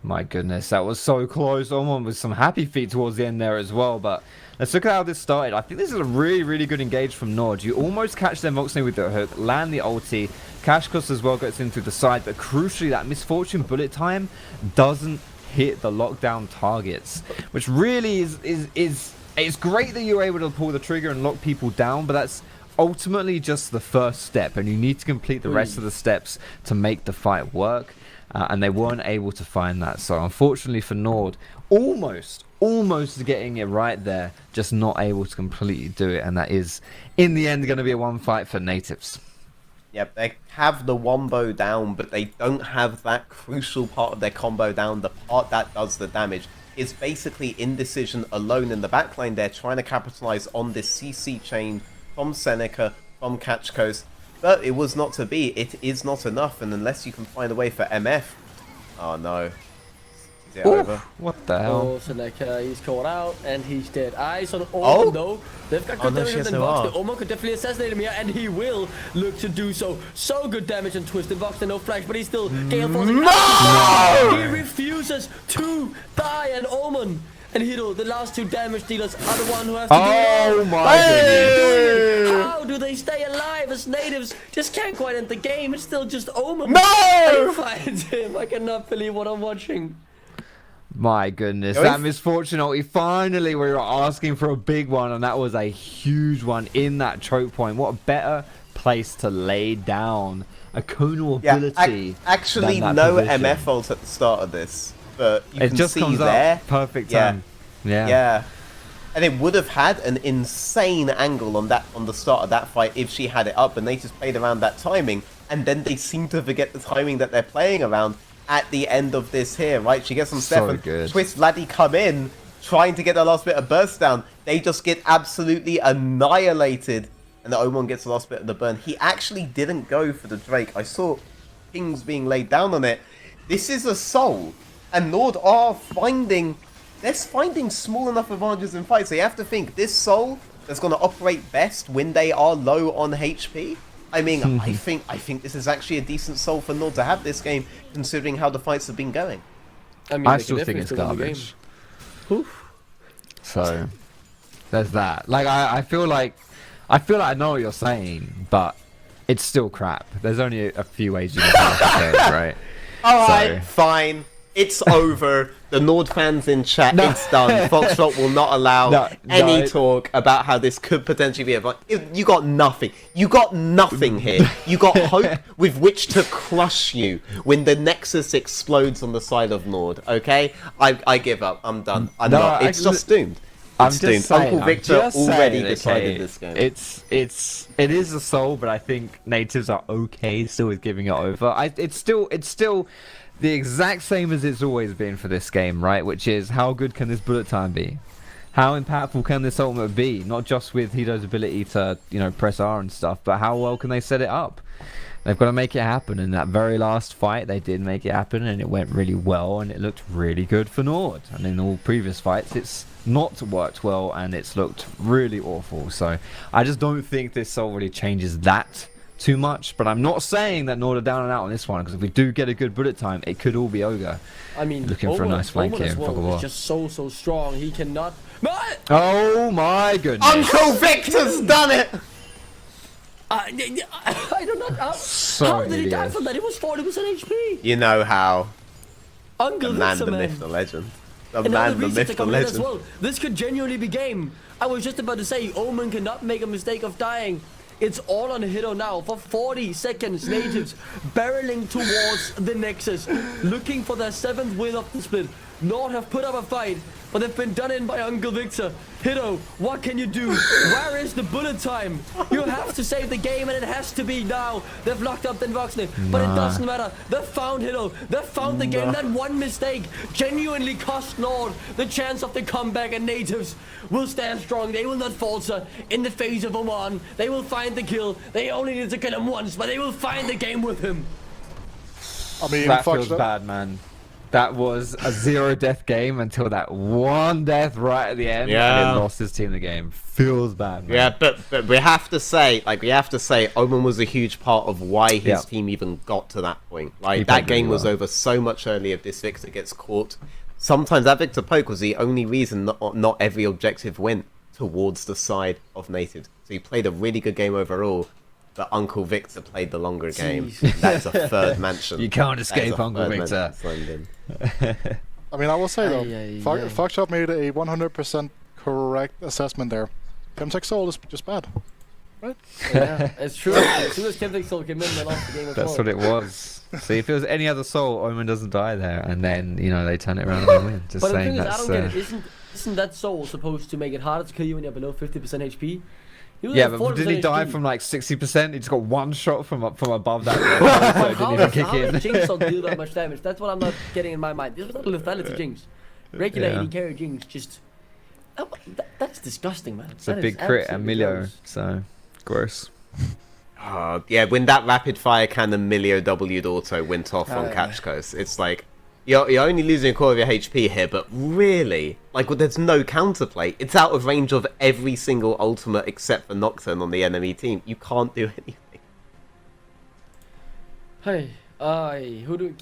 My goodness, that was so close. Almost with some happy feet towards the end there as well. But let's look at how this started. I think this is a really, really good engage from Nord. You almost catch them Voxney with the hook, land the ulti. Cash Cost as well gets in through the side. But crucially, that Misfortune bullet time doesn't hit the lockdown targets. Which really is it's great that you're able to pull the trigger and lock people down. But that's ultimately just the first step. And you need to complete the rest of the steps to make the fight work. And they weren't able to find that. So unfortunately for Nord, almost getting it right there, just not able to completely do it. And that is, in the end, going to be a one fight for Nativz. Yep, they have the wombo down, but they don't have that crucial part of their combo down, the part that does the damage. It's basically Indecision alone in the backline. They're trying to capitalize on this CC chain from Seneca, from Catch Coast. But it was not to be. It is not enough, and unless you can find a way for MF... Oh no. Is it over? What the hell? Oh, Seneca, he's caught out, and he's dead. Eyes on Omen, though. They've got good damage on Vox. Omen could definitely assassinate him here, and he will look to do so. So good damage on Twisted Vox, and no flash, but he's still Gale forcing out. He refuses to die, and Omen and Hito, the last two damage dealers, are the one who have to do it all. My goodness. How do they stay alive as Natives just can't quite end the game? It's still just Omen. No! They find him. I cannot believe what I'm watching. My goodness, that Misfortune ulti, finally we were asking for a big one, and that was a huge one in that choke point. What a better place to lay down a conal ability. Actually, than no that position. MF ult at the start of this, but you It can just see comes there. up perfect time. Yeah. And it would have had an insane angle on the start of that fight if she had it up, and they just played around that timing, and then they seem to forget the timing that they're playing around at the end of this here, right? She gets some Stefan, good. Twist, Vladdy come in, trying to get the last bit of burst down. They just get absolutely annihilated, and the Omen gets the last bit of the burn. He actually didn't go for the Drake. I saw pings being laid down on it. This is a soul, and Nord are finding small enough advantages in fights. So you have to think, this soul that's going to operate best when they are low on HP. I mean, I think this is actually a decent soul for Nord to have this game, considering how the fights have been going. I mean, I they still can think it's definitely win the garbage. So there's that. Like I feel like I know what you're saying, but it's still crap. There's only a few ways you can say it, right? Alright, fine. It's over. The Nord fans in chat, it's done. Foxtrot will not allow any talk about how this could potentially be a fight. You got nothing. You got nothing here. You got hope with which to crush you when the Nexus explodes on the side of Nord, okay? I give up. I'm done. I'm not. It's just doomed. It's doomed. Saying, Uncle Victor already decided this game. It is a soul, but I think Natives are okay still with giving it over. It's still the exact same as it's always been for this game, right? Which is, how good can this bullet time be? How impactful can this ultimate be? Not just with Hito's ability to, press R and stuff, but how well can they set it up? They've got to make it happen. In that very last fight, they did make it happen, and it went really well, and it looked really good for Nord. And in all previous fights, it's not worked well, and it's looked really awful. So I just don't think this soul really changes that too much, but I'm not saying that Nord are down and out on this one, because if we do get a good bullet time, it could all be ogre. I mean, looking for a nice flank here. He's just so strong. He cannot. Oh my goodness! Uncle Victor's done it. I don't know. How did he die from that? It was 40% HP. You know how. Uncle The man, Victor, the man. myth, the legend. The And man, now the resets myth, are the coming in as legend. well. This could genuinely be game. I was just about to say, Omen cannot make a mistake of dying. It's all on Hito now for 40 seconds. Natives barreling towards the Nexus, looking for their 7th win of the split. Nord have put up a fight, but they've been done in by Uncle Victor. Hiddo, what can you do? Where is the bullet time? You have to save the game, and it has to be now. They've locked up Den Voxne, but it doesn't matter. They've found Hiddo. They've found the game. That one mistake genuinely cost Nord the chance of the comeback, and Nativz will stand strong. They will not falter in the face of Oman. They will find the kill. They only need to kill him once, but they will find the game with him. I mean, that feels bad, man. That was a 0-death game until that one death right at the end, and it lost his team the game. Feels bad, man. Yeah, but we have to say, Omen was a huge part of why his team even got to that point. Like, that game was over so much earlier if this Victor gets caught. Sometimes that Victor poke was the only reason not every objective went towards the side of Nativz. So he played a really good game overall. But Uncle Victor played the longer game. That's a third mansion. You can't escape Uncle Victor. I mean, I will say though, Foxshot made a 100% correct assessment there. Chemtech Soul is just bad, right? Yeah, it's true. As soon as Chemtech Soul came in, they lost the game as well. That's what it was. See, if it was any other Soul, Omen doesn't die there, and then they turn it around and they win. Just but saying the thing is, that's. I don't get it. Isn't that Soul supposed to make it harder to kill you when you're below 50% HP? Yeah, but did he die from like 60%? He just got one shot from above that level, so it didn't even kick in. How did Jinx not do that much damage? That's what I'm not getting in my mind. This was not a lethality Jinx. Regular AD carry Jinx just... that's disgusting, man. It's a big crit and Milio, so gross. Yeah, when that rapid fire cannon Milio W'd auto went off on Catch Coast, it's like... You're only losing a quarter of your HP here, but really, there's no counterplay. It's out of range of every single ultimate except for Nocturne on the enemy team. You can't do anything. Hey,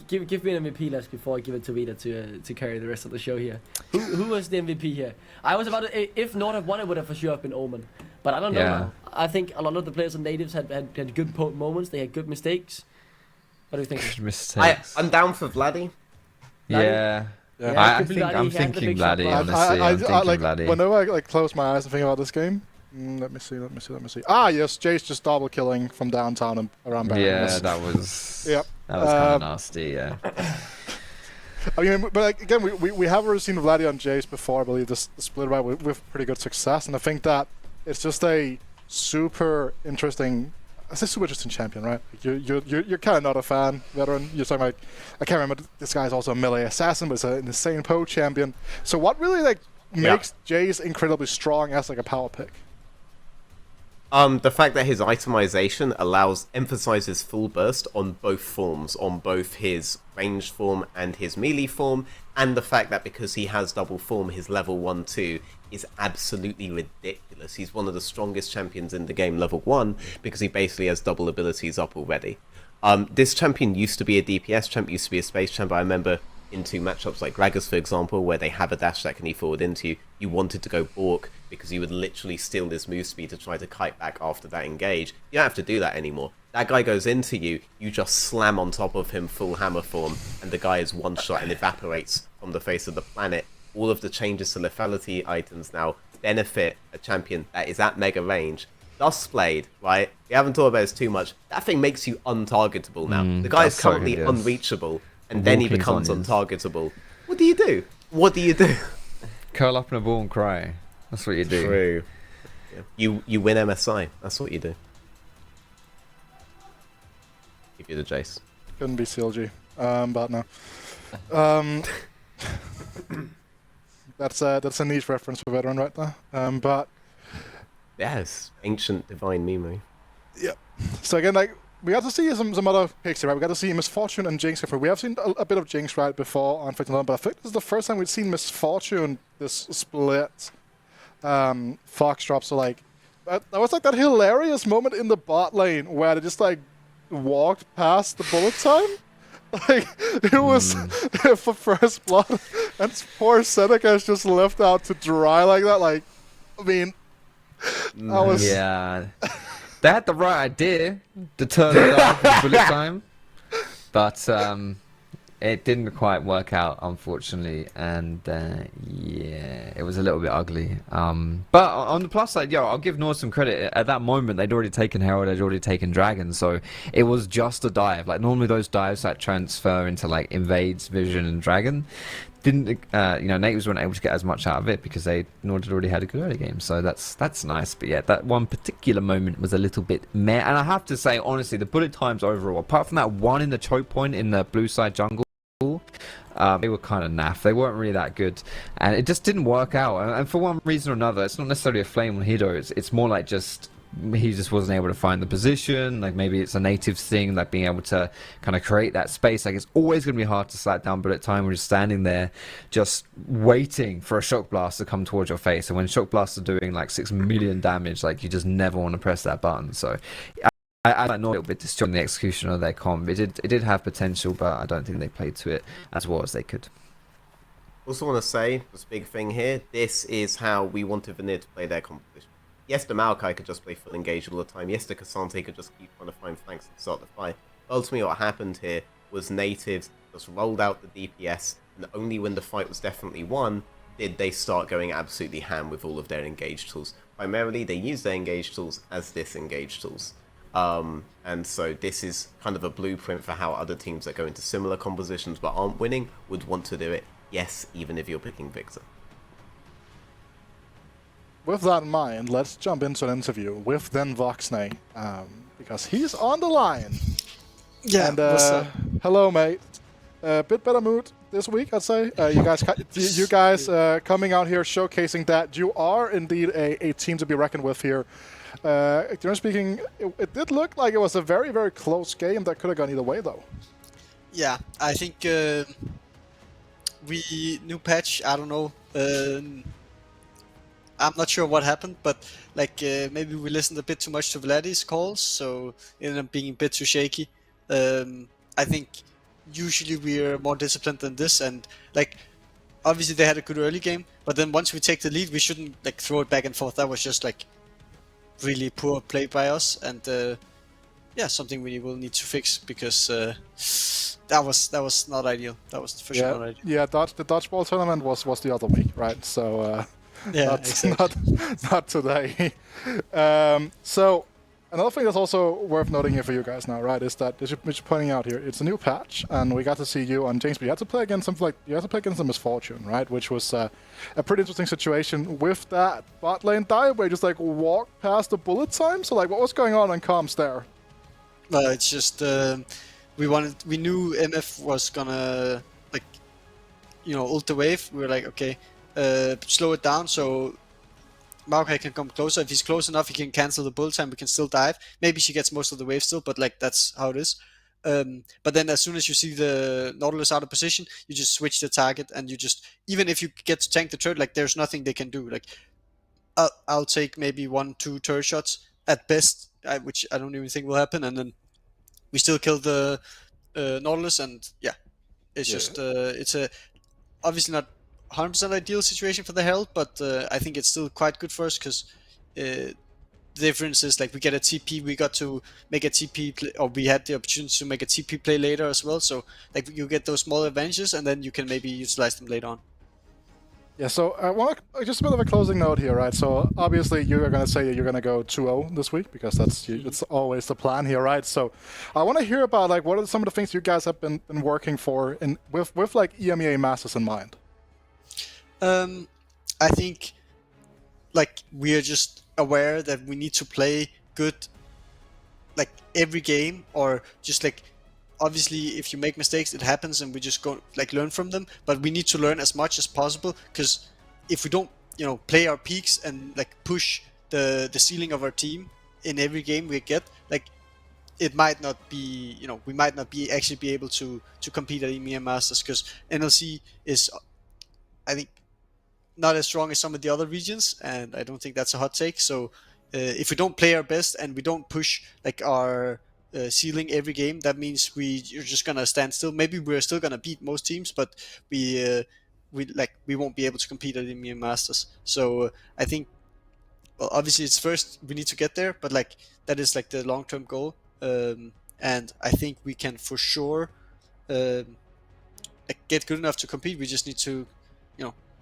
give me an MVP last before I give it to Vita to carry the rest of the show here. Who was the MVP here? I was about to, if Nord had won, it would have for sure been Omen, but I don't know now. I think a lot of the players on Nativz had good moments. They had good mistakes. What do you think? Good mistakes. I'm down for Vladdy. Yeah. I'm thinking Vladdy, honestly. I'm thinking Vladdy. Whenever I close my eyes and think about this game, let me see. Ah, yes, Jace just double killing from downtown and around Baron. Yeah, that was kind of nasty, yeah. I mean, but again, we have already seen Vladdy on Jace before, I believe, this split right with pretty good success, and I think that it's just a super interesting... It's a super interesting champion, right? You're kind of not a fan, veteran. You're talking about, I can't remember, this guy's also a melee assassin, but it's an insane poke champion. So what really makes Jace incredibly strong as a power pick? The fact that his itemization emphasizes full burst on both forms, on both his ranged form and his melee form, and the fact that because he has double form, his level 1-2 is absolutely ridiculous. He's one of the strongest champions in the game, level 1, because he basically has double abilities up already. This champion used to be a DPS champ, used to be a space champ. I remember into matchups like Gragas, for example, where they have a dash that can e-forward into you wanted to go Bork because you would literally steal this move speed to try to kite back after that engage. You don't have to do that anymore. That guy goes into you, you just slam on top of him full hammer form, and the guy is one shot and evaporates from the face of the planet. All of the changes to lethality items now benefit a champion that is at mega range. Duskblade, right? We haven't talked about this too much. That thing makes you untargetable now. The guy is currently unreachable, and then he becomes untargetable. What do you do? What do you do? Curl up in a ball and cry. That's what you do. True. Yeah. You win MSI. That's what you do. Give you the Jace. Couldn't be CLG, but no. That's a niche reference for veteran right there. But yes, ancient divine memory. Yeah. So again, we got to see some other picks here, right? We got to see Misfortune and Jinx. We have seen a bit of Jinx right before on 15, but I think this is the first time we've seen Misfortune this split Fox drop. So that was that hilarious moment in the bot lane where they just walked past the bullet time. It was for first blood, and poor Seneca is just left out to dry like that. I mean, I was... Yeah. They had the right idea to turn it off for bullet time, but it didn't quite work out, unfortunately, and yeah. it was a little bit ugly. But on the plus side, I'll give North some credit. At that moment, they'd already taken Herald, they'd already taken Dragon, so it was just a dive. Like normally those dives that transfer into like Invades, Vision, and Dragon didn't. Nativz weren't able to get as much out of it because Nord had already had a good early game. So that's nice. But yeah, that one particular moment was a little bit meh. And I have to say, honestly, the bullet times overall, apart from that one in the choke point in the blue side jungle. They were kind of naff. They weren't really that good, and it just didn't work out. And for one reason or another, it's not necessarily a flame on Hido. It's more like he just wasn't able to find the position. Like maybe it's a Nativz thing, like being able to kind of create that space. Like it's always going to be hard to slack down, but at time we're just standing there, just waiting for a shock blast to come towards your face. And when shock blasts are doing like 6 million damage, like you just never want to press that button. So. I know a little bit disjointed the execution of their comp. It did have potential, but I don't think they played to it as well as they could. Also want to say, this big thing here, this is how we wanted Vanir to play their competition. Yes, the Maokai could just play full engage all the time. Yes, the Cassante could just keep trying to find flanks and start the fight. Ultimately, what happened here was Nativz just rolled out the DPS, and only when the fight was definitely won did they start going absolutely ham with all of their engage tools. Primarily, they use their engage tools as disengage tools. And so this is kind of a blueprint for how other teams that go into similar compositions but aren't winning would want to do it. Yes, even if you're picking Victor. With that in mind, let's jump into an interview with Den Voxney, because he's on the line. Yeah, And what's up? hello, mate. A bit better mood this week, I'd say. You guys coming out here showcasing that you are indeed a team to be reckoned with here. Generally speaking, it did look like it was a very, very close game that could have gone either way, though. Yeah, I think new patch. I don't know. I'm not sure what happened, but maybe we listened a bit too much to Vladdy's calls, so it ended up being a bit too shaky. I think usually we're more disciplined than this, and obviously they had a good early game, but then once we take the lead, we shouldn't throw it back and forth. That was just really poor play by us, and something we will need to fix, because that was not ideal. That was for sure not ideal. Yeah, the dodgeball tournament was the other week, right? So not today. So another thing that's also worth noting here for you guys now, right, is that as you're pointing out here, it's a new patch, and we got to see you on James, but you had to play against the Misfortune, right, which was a pretty interesting situation with that bot lane dive where you just walked past the bullet time. So what was going on comms there? It's just we knew MF was gonna ult the wave. We were okay, slow it down so Maokai can come closer. If he's close enough, he can cancel the bullet time. We can still dive. Maybe she gets most of the wave still, but that's how it is. But then as soon as you see the Nautilus out of position, you just switch the target, and you just, even if you get to tank the turret, there's nothing they can do. I'll take maybe 1-2 turret shots at best, which I don't even think will happen, and then we still kill the Nautilus, and it's just it's a obviously not 100% ideal situation for the Herald, but I think it's still quite good for us, because the difference is we get a TP, we got to make a TP play, or we had the opportunity to make a TP play later as well, so you get those small advantages, and then you can maybe utilize them later on. Yeah, so I want just a bit of a closing note here, right? So obviously you're going to say you're going to go 2-0 this week, because it's always the plan here, right? So I want to hear about what are some of the things you guys have been working for with EMEA Masters in mind. I think we are just aware that we need to play good every game, or just obviously if you make mistakes, it happens, and we just go learn from them, but we need to learn as much as possible, because if we don't play our peaks and push the ceiling of our team in every game we get, it might not be, we might not be actually be able to compete at EMEA Masters, because NLC is, I think, not as strong as some of the other regions, and I don't think that's a hot take. So if we don't play our best and we don't push our ceiling every game, that means you're just gonna stand still. Maybe we're still gonna beat most teams, but we won't be able to compete at the EMEA Masters. So I think, well, obviously it's first we need to get there, but that is the long-term goal, and I think we can for sure get good enough to compete. We just need to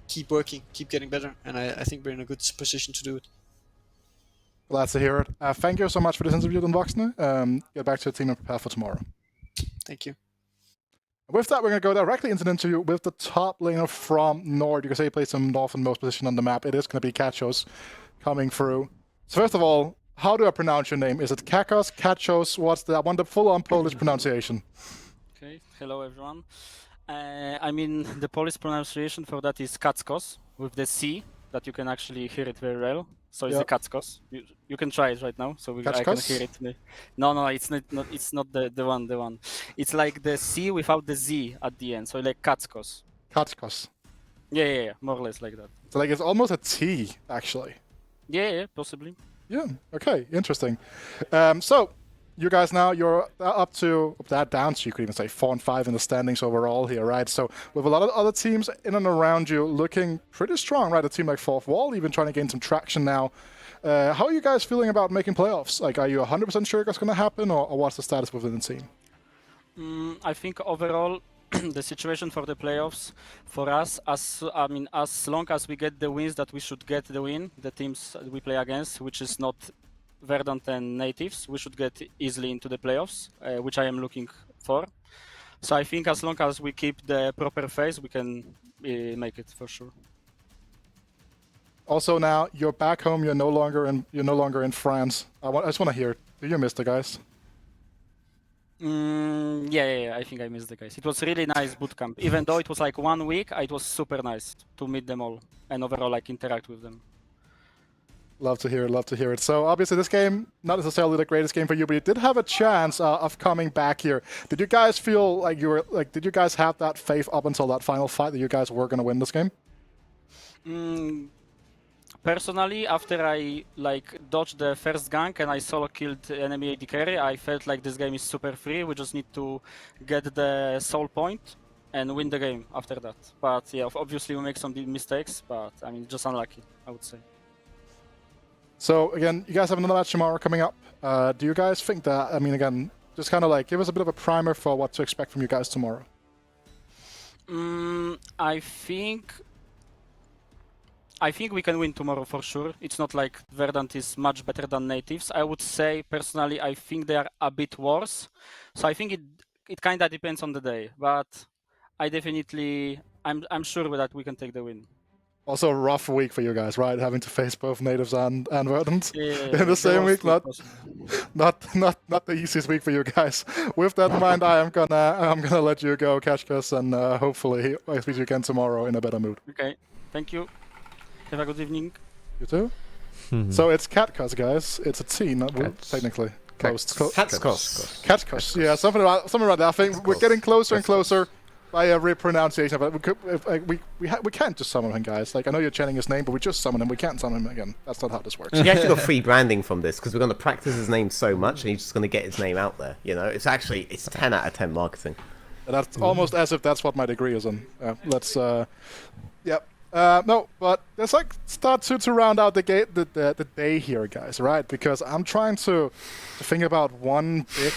keep working, keep getting better, and I think we're in a good position to do it. Glad to hear it. Thank you so much for this interview, Don Voxner. Get back to the team and prepare for tomorrow. Thank you. With that, we're going to go directly into the interview with the top laner from Nord. You can say he plays some northernmost position on the map. It is going to be Kachos coming through. So first of all, how do I pronounce your name? Is it Kakos, Kachos? I want the full-on Polish pronunciation. Okay, hello everyone. I mean, the Polish pronunciation for that is Kackos, with the C, that you can actually hear it very well. So it's Yep. the Kackos. You can try it right now, so I can Kackos? hear it. No, it's not the one. It's like the C without the Z at the end, so like Kackos. Kachkos. Yeah, more or less like that. So like it's almost a T, actually. Yeah, possibly. Yeah, okay, interesting. So, you guys now, you're up to, down to, you could even say 4 and 5 in the standings overall here, right? So, with a lot of other teams in and around you looking pretty strong, right? A team like Fourth Wall even trying to gain some traction now. How are you guys feeling about making playoffs? Like, are you 100% sure that's going to happen, or what's the status within the team? I think overall, the situation for the playoffs for us, as long as we get the wins that we should get the win, the teams we play against, which is not Verdant and Nativz, we should get easily into the playoffs, which I am looking for. So I think as long as we keep the proper phase, we can make it for sure. Also now, you're back home, you're no longer in France. I just want to hear, do you miss the guys? Yeah, I think I missed the guys. It was really nice bootcamp. Even though it was like 1 week, it was super nice to meet them all and overall like interact with them. Love to hear it. So obviously this game, not necessarily the greatest game for you, but you did have a chance of coming back here. Did you guys feel like did you guys have that faith up until that final fight that you guys were going to win this game? Personally, after I dodged the first gank and I solo killed enemy AD carry, I felt like this game is super free. We just need to get the soul point and win the game after that. But yeah, obviously we make some mistakes, but I mean, just unlucky, I would say. So again, you guys have another match tomorrow coming up. Do you guys think that, I mean, again, just kind of like give us a bit of a primer for what to expect from you guys tomorrow? I think we can win tomorrow for sure. It's not like Verdant is much better than Nativz. I would say personally, I think they are a bit worse. So I think it kind of depends on the day, but I'm sure that we can take the win. Also a rough week for you guys, right? Having to face both Nativz and Verdant Yeah, in the same week. Not the easiest week for you guys. With that in mind, I'm gonna let you go, Kachkos, and hopefully I speak to you again tomorrow in a better mood. Okay, thank you. Have a good evening. You too. So it's Kachkos, guys. It's a T, not technically. Kachkos. Yeah, something about that. I think we're getting closer and closer by every pronunciation. But we can't just summon him, guys. Like I know you're chanting his name, but we just summon him. We can't summon him again. That's not how this works. He actually got free branding from this because we're going to practice his name so much, and he's just going to get his name out there. You know, it's 10 out of 10 marketing. And that's almost as if that's what my degree is in. Yep. No, but let's start to round out the day here, guys, right? Because I'm trying to think about one big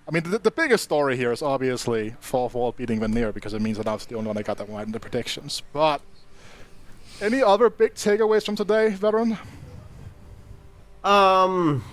I mean, the biggest story here is obviously Fourth Wall beating Veneer because it means that I was the only one that got that right in the predictions. But any other big takeaways from today, veteran? Don't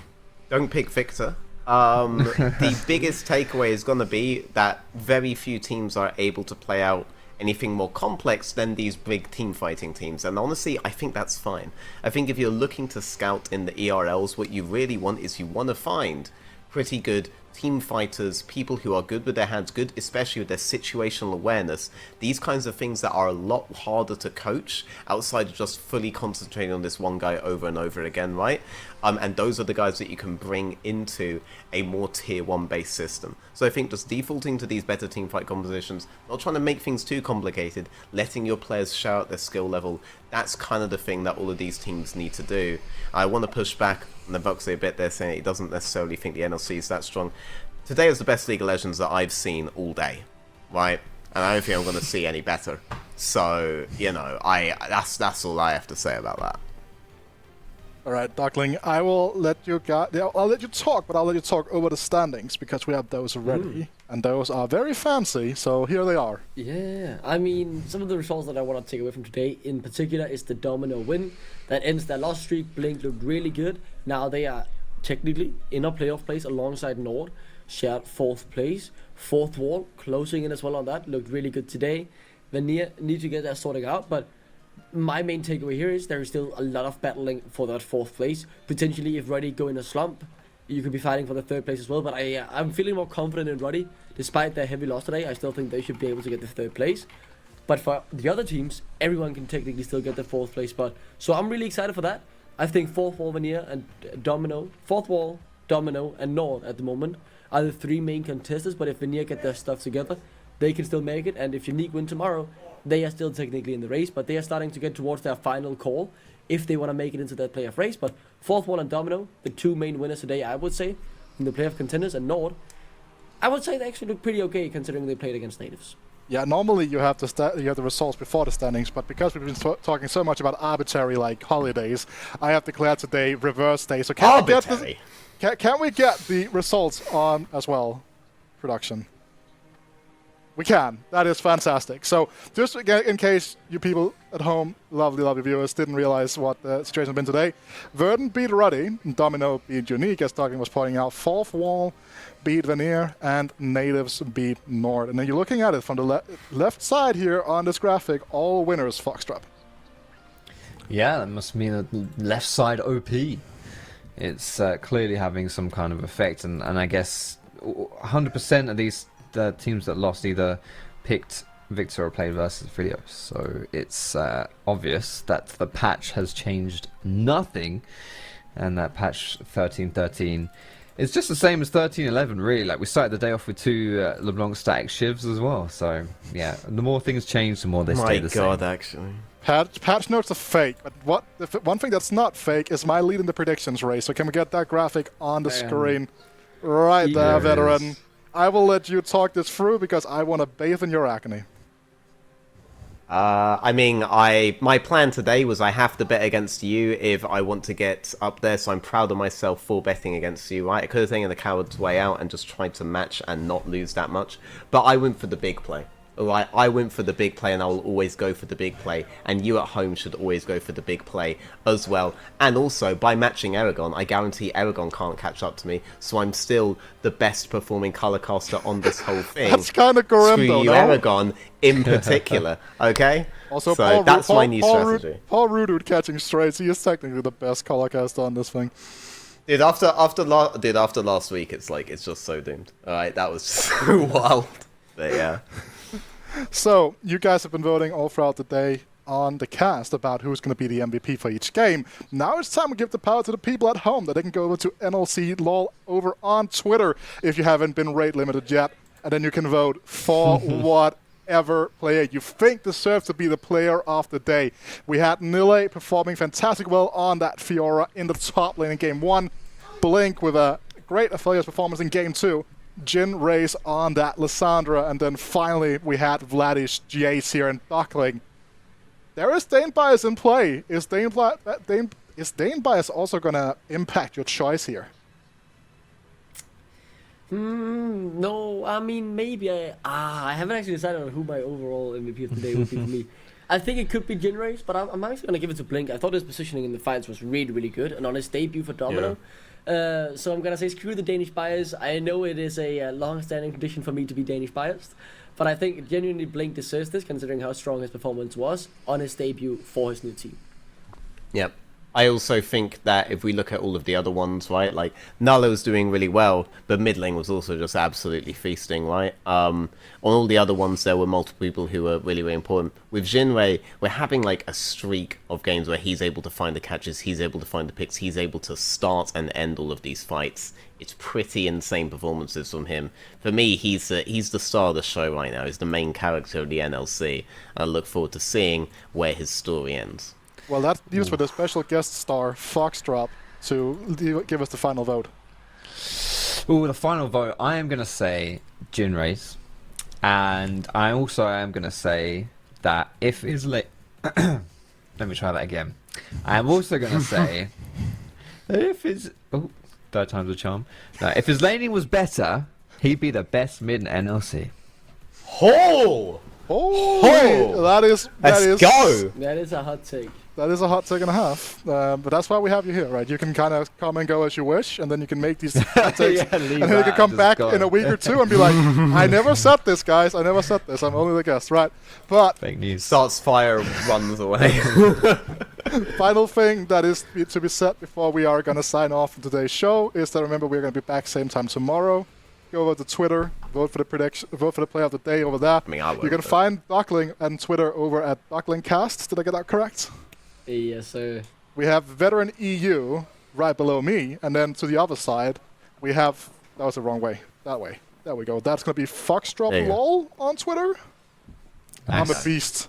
pick Victor. The biggest takeaway is going to be that very few teams are able to play out anything more complex than these big team fighting teams, and honestly I think that's fine. I think if you're looking to scout in the ERLs, what you really want is you want to find pretty good team fighters, people who are good with their hands, good especially with their situational awareness, these kinds of things that are a lot harder to coach outside of just fully concentrating on this one guy over and over again, right? And those are the guys that you can bring into a more tier 1 based system. So I think just defaulting to these better team fight compositions, not trying to make things too complicated, letting your players show out their skill level, that's kind of the thing that all of these teams need to do. I want to push back on the Voxy a bit there, saying he doesn't necessarily think the NLC is that strong. Today is the best League of Legends that I've seen all day, right? And I don't think I'm going to see any better. So, you know, that's all I have to say about that. All right, Darkling, I will let you I'll let you talk, but I'll let you talk over the standings because we have those already. and those are very fancy, so here they are. Yeah, I mean, some of the results that I want to take away from today, in particular, is the Domino win that ends their loss streak. Blink looked really good. Now they are technically in a playoff place alongside Nord, shared 4th place. 4th wall closing in as well on that, looked really good today. Vanir need to get that sorting out, but my main takeaway here is there is still a lot of battling for that 4th place. Potentially, if Ruddy go in a slump, you could be fighting for the 3rd place as well. But I'm feeling more confident in Ruddy. Despite their heavy loss today, I still think they should be able to get the 3rd place. But for the other teams, everyone can technically still get the 4th place spot. So I'm really excited for that. I think 4th wall, Vanir, and Domino, 4th wall, Domino, and Nord at the moment are the 3 main contestants. But if Vanir get their stuff together, they can still make it. And if Unique win tomorrow, they are still technically in the race, but they are starting to get towards their final call if they want to make it into that playoff race. But 4th wall and Domino, the 2 main winners today, I would say, from the playoff contenders, and Nord, I would say they actually look pretty okay considering they played against Nativz. Yeah, normally you have the results before the standings, but because we've been talking so much about arbitrary holidays, I have declared today reverse day. So can we get the results on as well, production? We can. That is fantastic. So just again, in case you people at home, lovely viewers, didn't realize what the situation has been today, Verdant beat Ruddy, Domino beat Unique, as Dogging was pointing out, 4th wall beat Vanir, and Nativz beat Nord. And then you're looking at it from the left side here on this graphic, all winners Foxtrot. Yeah, that must mean the left side OP. It's clearly having some kind of effect, and I guess 100% of these the teams that lost either picked Victor or played versus Frios. So it's obvious that the patch has changed nothing, and that patch 13.13 is just the same as 13.11 really. Like, we started the day off with 2 LeBlanc static shivs as well. So yeah, the more things change, the more they stay the same. My god, actually. Patch notes are fake, but one thing that's not fake is my lead in the predictions race. So can we get that graphic on the screen? Right there, veteran. I will let you talk this through because I want to bathe in your agony. I mean, my plan today was I have to bet against you if I want to get up there, so I'm proud of myself for betting against you, right? I could have taken the coward's way out and just tried to match and not lose that much, but I went for the big play. Alright, I went for the big play and I'll always go for the big play, and you at home should always go for the big play as well. And also, by matching Aragon, I guarantee Aragon can't catch up to me, so I'm still the best performing color caster on this whole thing. That's kind of grim, Screw though, you, no? Aragon, in particular, okay? Also, so that's my new strategy. Paul Rudude catching straights, he is technically the best color caster on this thing. Dude, after last week, it's just so doomed. Alright, that was just so wild. But yeah. So, you guys have been voting all throughout the day on the cast about who's going to be the MVP for each game. Now it's time to give the power to the people at home that they can go over to NLC LOL over on Twitter if you haven't been rate limited yet. And then you can vote for whatever player you think deserves to be the player of the day. We had Nile performing fantastic well on that Fiora in the top lane in Game 1. Blink with a great Aphelios performance in Game 2. Jin Race on that Lissandra, and then finally we had Vladish, Jace here, and Buckling. There is Dane bias in play. Is Dane bias also going to impact your choice here? No, I mean, maybe I haven't actually decided on who my overall MVP of the day would be for me. I think it could be Jin Race, but I'm actually going to give it to Blink. I thought his positioning in the fights was really good, and on his debut for Domino. Yeah. So I'm going to say screw the Danish bias. I know it is a long-standing tradition for me to be Danish biased, but I think genuinely Blink deserves this considering how strong his performance was on his debut for his new team. Yep. I also think that if we look at all of the other ones, right, like Nala was doing really well, but mid lane was also just absolutely feasting, right? On all the other ones, there were multiple people who were really important. With Jinwei, we're having like a streak of games where he's able to find the catches, he's able to find the picks, he's able to start and end all of these fights. It's pretty insane performances from him. For me, he's the star of the show right now. He's the main character of the NLC. I look forward to seeing where his story ends. Well, that leaves with a special guest star, Foxtrot, to give us the final vote. Ooh, the final vote. I am going to say Jin Race. And I also am going to say that if his let me try that again. I am also going to say that if his... Oh, third time's a charm. No, if his laning was better, He'd be the best mid in NLC. Oh! Oh, that is Go! That is a hot take. That is a hot take and a half. But that's why we have you here, right? You can kind of come and go as you wish, and then you can make these hot takes, Yeah, leave and then you that can come and just back go. in a week or two and be like, I never said this, guys. I never said this. I'm only the guest, right? But Fake news. Starts fire, runs away. final thing that is to be said before we are going to sign off from today's show is that remember we're going to be back same time tomorrow. Go over to Twitter, vote for the prediction, vote for the play of the day over there. I mean, I You won't, can but- find Duckling and Twitter over at DucklingCast. Did I get that correct? Yes, sir. We have Veteran EU right below me, and then to the other side, we have that was the wrong way. That way. There we go. That's gonna be There Foxdrop you go. LOL on Twitter. I'm a Nice. beast.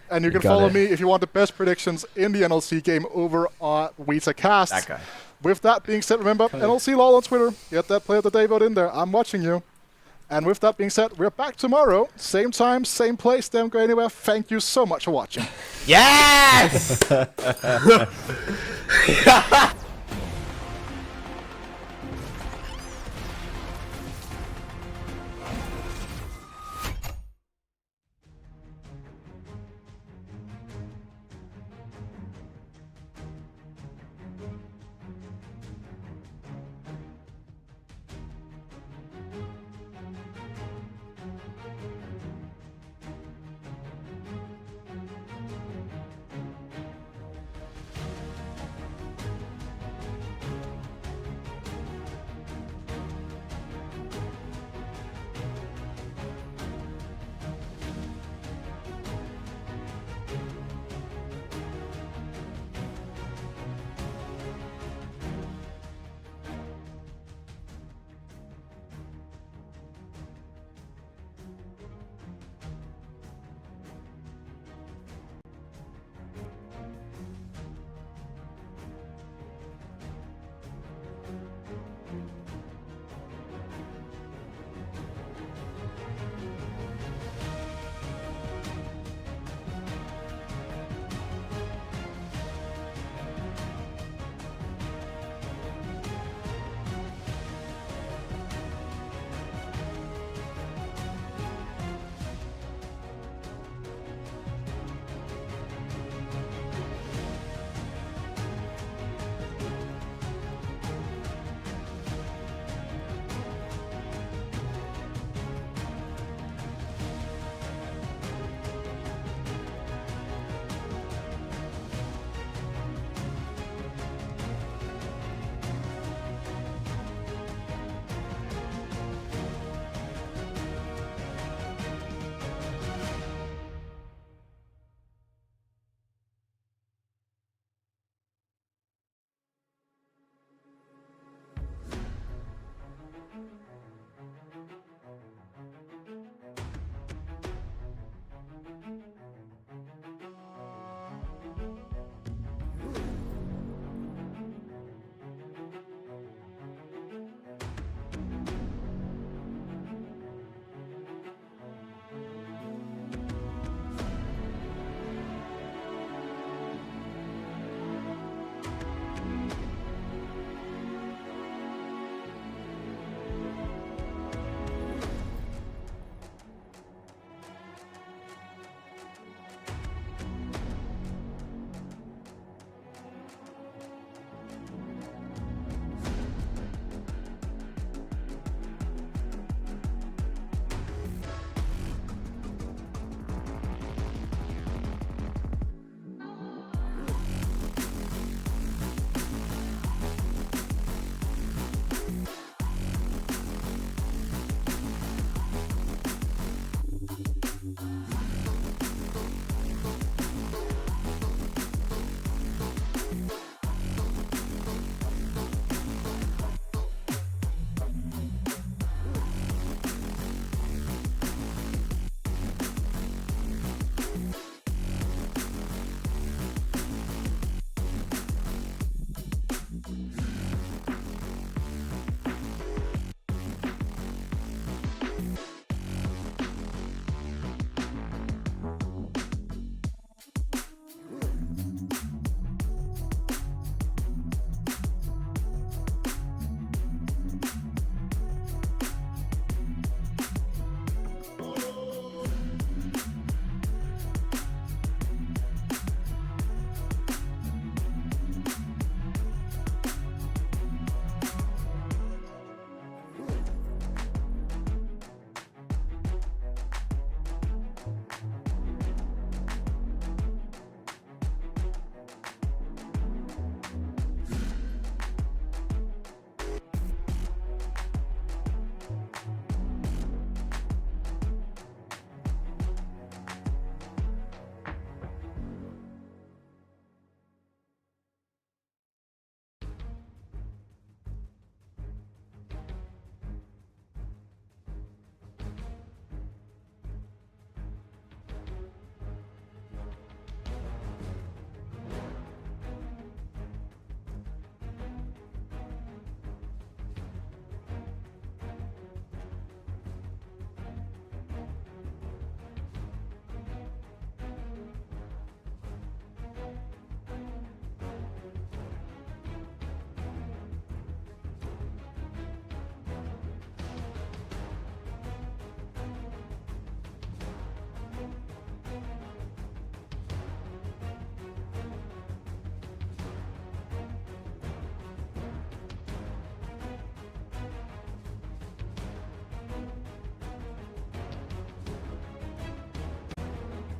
And you You can got follow it. me if you want the best predictions in the NLC game over on WeetaCast. That guy. With that being said, remember, NLC LOL on Twitter. Get that play of the day vote in there. I'm watching you. And with that being said, we're back tomorrow. Same time, same place. Don't go anywhere. Thank you so much for watching. Yes!